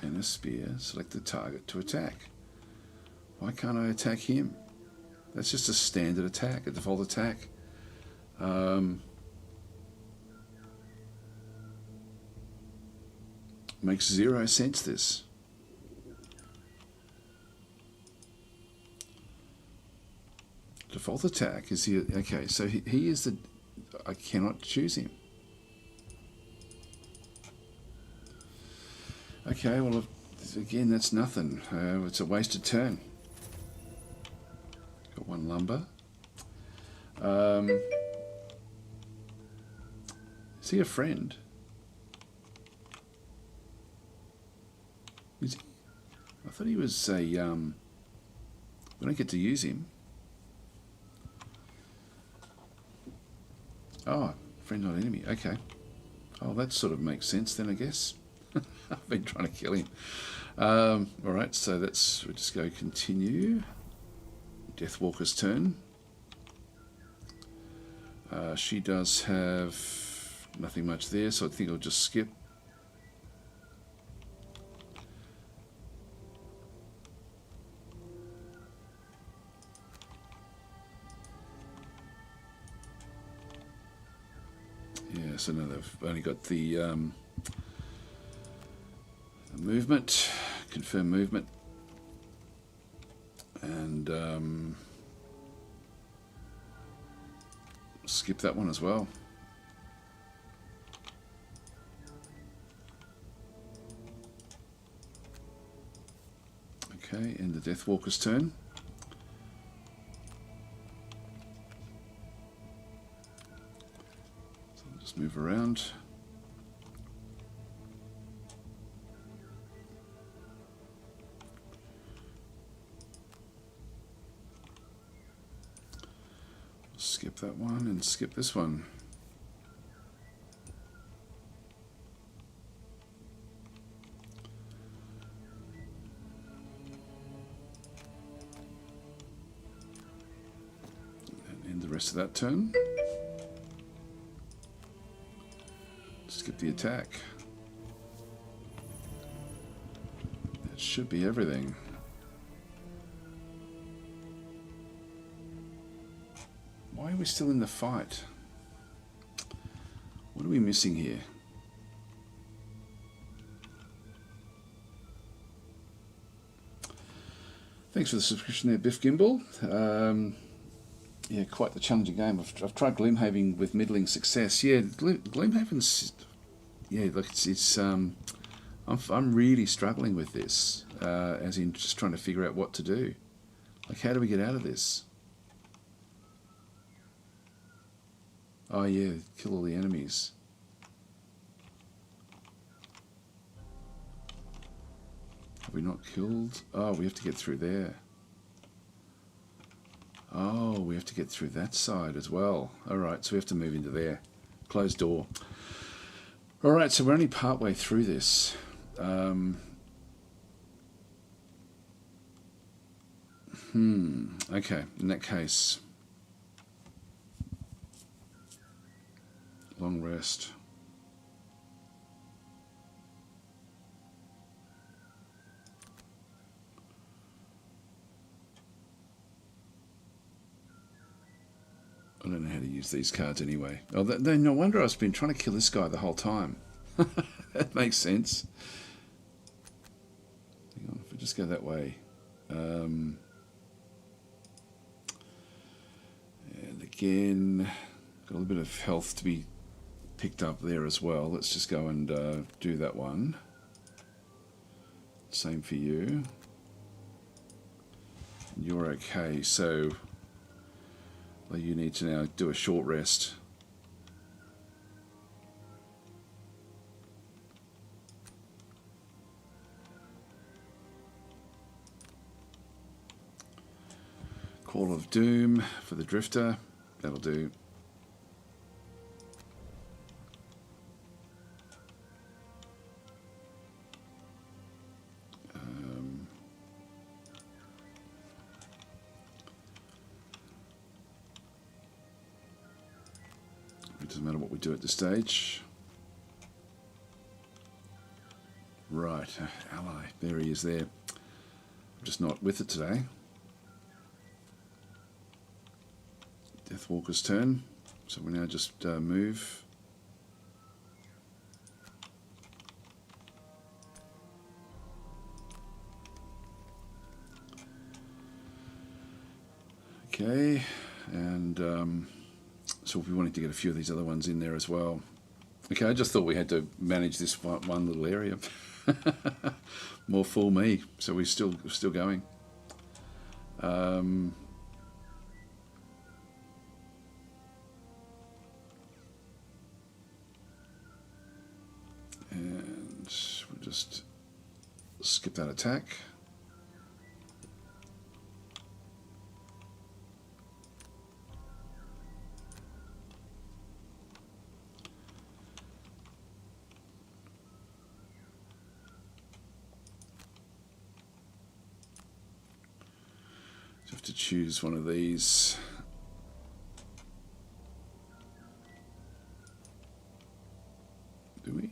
And a spear, select the target to attack. Why can't I attack him? That's just a standard attack, a default attack. Makes zero sense, this. Default attack is the... Okay, so he is the... I cannot choose him. Okay, well, again, that's nothing. It's a wasted turn. Got one lumber. Is he a friend? Is he? I thought he was a... we don't get to use him. Oh, friend not enemy. Okay. Oh, that sort of makes sense then, I guess. I've been trying to kill him. Alright, so we'll just go continue. Deathwalker's turn. She does have nothing much there, so I think I'll just skip. Yeah, so now they've only got the movement, confirm movement, and skip that one as well. Okay, and the Deathwalker's turn. So I'll just move around. Skip that one and skip this one. And end the rest of that turn. Skip the attack. That should be everything. Why are we still in the fight? What are we missing here? Thanks for the subscription there, Biff Gimbal. Yeah, quite the challenging game. I've tried Gloomhaven with middling success. Yeah, Gloomhaven's... Yeah, look, it's I'm really struggling with this, as in just trying to figure out what to do. Like, how do we get out of this? Oh yeah, kill all the enemies. Have we not killed? Oh, we have to get through there. Oh, we have to get through that side as well. Alright, so we have to move into there. Closed door. Alright, so we're only part way through this. Okay, in that case. Long rest. I don't know how to use these cards anyway. Oh, no wonder I've been trying to kill this guy the whole time. That makes sense. Hang on, if we just go that way. And again, got a little bit of health to be picked up there as well. Let's just go and do that one. Same for you. You're okay, so you need to now do a short rest. Call of Doom for the Drifter. That'll do. It doesn't matter what we do at this stage. Right, ally. There he is there. I'm just not with it today. Deathwalker's turn. So we now just move. Okay, and so we'll be wanting to get a few of these other ones in there as well. Okay, I just thought we had to manage this one little area. More fool me. So we're still going. And we'll just skip that attack. To choose one of these. Do we?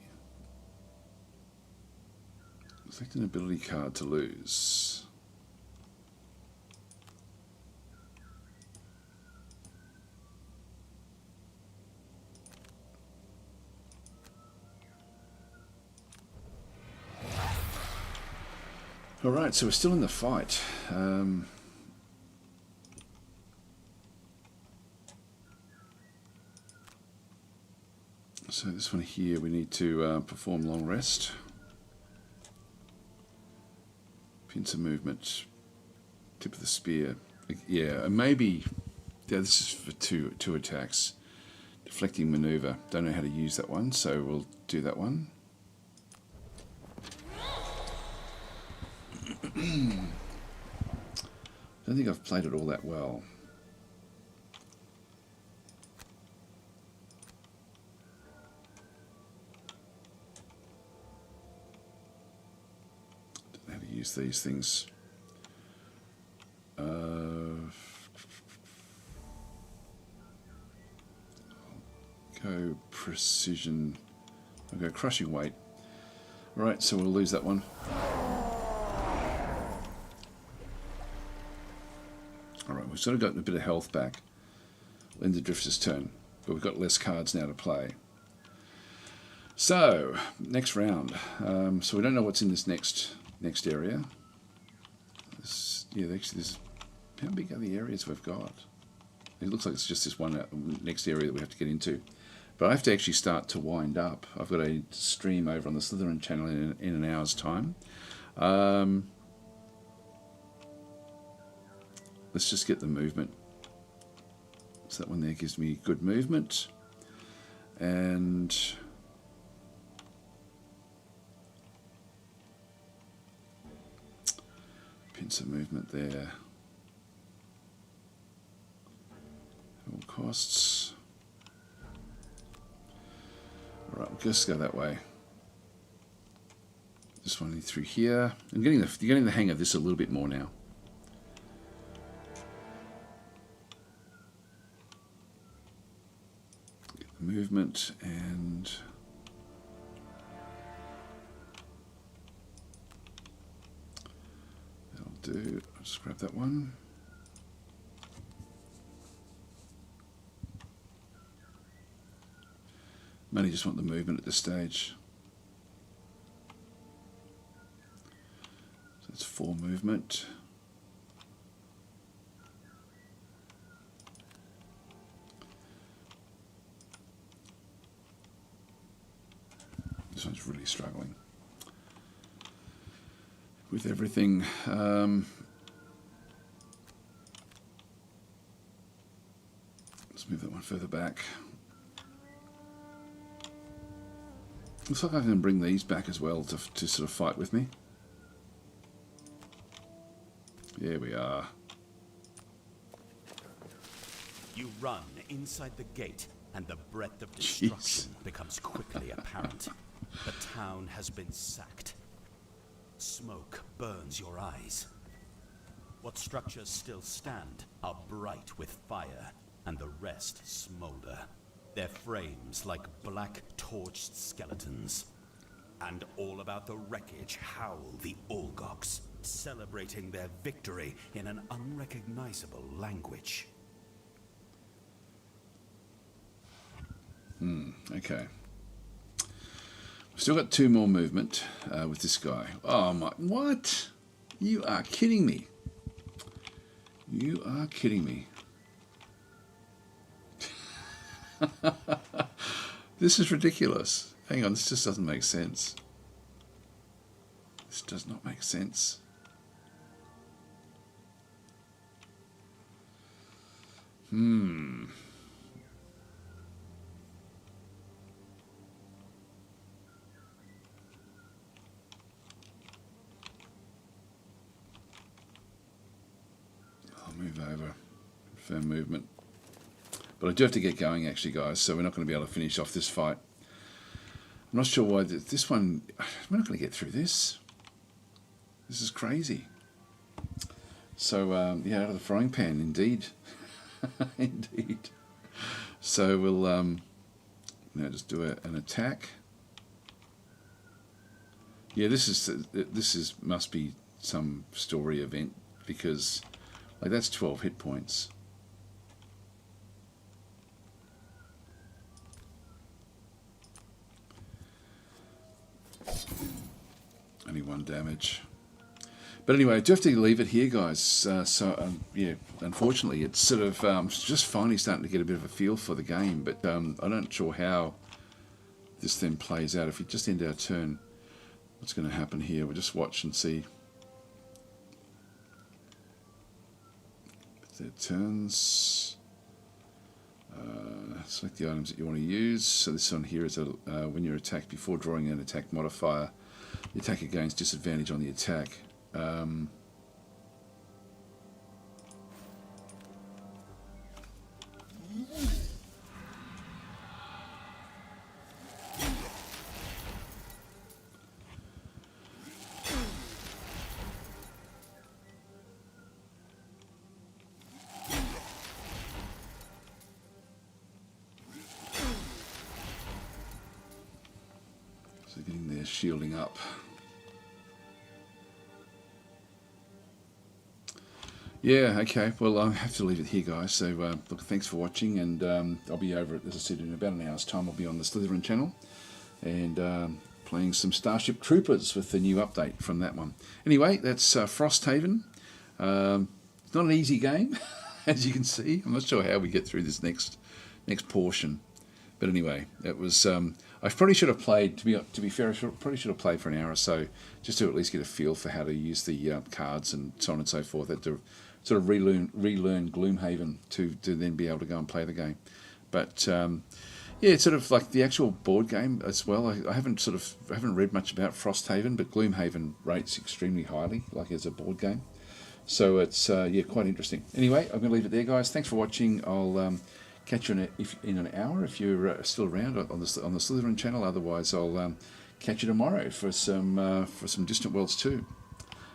Select an ability card to lose. Alright, so we're still in the fight. So this one here, we need to perform long rest. Pincer movement. Tip of the spear. Yeah, maybe... Yeah, this is for two attacks. Deflecting maneuver. Don't know how to use that one, so we'll do that one. Don't think I've played it all that well. Use these things. Go precision. I'll go crushing weight. Right, so we'll lose that one. Alright, we've sort of gotten a bit of health back. End the Drifter's turn, but we've got less cards now to play. So, next round. So we don't know what's in this next area. Yeah, actually, there's... How big are the areas we've got? It looks like it's just this one next area that we have to get into. But I have to actually start to wind up. I've got a stream over on the Slytherin channel in an hour's time. Let's just get the movement. So that one there gives me good movement. And... pincer movement there. All costs. Alright, we'll just go that way. This one through here. I'm getting the hang of this a little bit more now. Get the movement and that'll do. I'll just grab that one. Mainly just want the movement at this stage. So it's 4 movement. This one's really struggling with everything. Let's move that one further back. Looks like I can bring these back as well to sort of fight with me. There we are. You run inside the gate, and the breadth of destruction becomes quickly apparent. The town has been sacked. Smoke burns your eyes. What structures still stand are bright with fire, and the rest smolder. Their frames like black torched skeletons. And all about the wreckage howl the Olgoks, celebrating their victory in an unrecognizable language. Okay. We've still got 2 more movement with this guy. Oh my, what? You are kidding me. You are kidding me. This is ridiculous. Hang on, this just doesn't make sense. This does not make sense. I'll move over. Confirm movement. But I do have to get going actually, guys, so we're not going to be able to finish off this fight. I'm not sure why this one... We're not going to get through this. This is crazy. So, yeah, out of the frying pan, indeed. Indeed. So we'll now just do an attack. Yeah, this must be some story event, because like that's 12 hit points. Only 1 damage. But anyway, I do have to leave it here, guys. Yeah, unfortunately, it's sort of just finally starting to get a bit of a feel for the game. But I'm not sure how this then plays out. If we just end our turn, what's going to happen here? We'll just watch and see. Their turns. Select the items that you want to use. So this one here is when you're attacked, before drawing an attack modifier, the attacker gains disadvantage on the attack. So getting their shielding up. Yeah, okay. Well, I have to leave it here, guys. So, look, thanks for watching, and I'll be over, as I said, in about an hour's time. I'll be on the Slytherin channel. and playing some Starship Troopers with the new update from that one. Anyway, that's Frosthaven. It's not an easy game, as you can see. I'm not sure how we get through this next portion, but anyway, it was. I probably should have played. To be fair, probably should have played for an hour or so, just to at least get a feel for how to use the cards and so on and so forth. Had to sort of relearn Gloomhaven to then be able to go and play the game. But yeah, it's sort of like the actual board game as well. I haven't read much about Frosthaven, but Gloomhaven rates extremely highly, like as a board game. So it's quite interesting. Anyway, I'm going to leave it there, guys. Thanks for watching. I'll catch you in an hour if you're still around on the Slytherin channel. Otherwise, I'll catch you tomorrow for some Distant Worlds 2.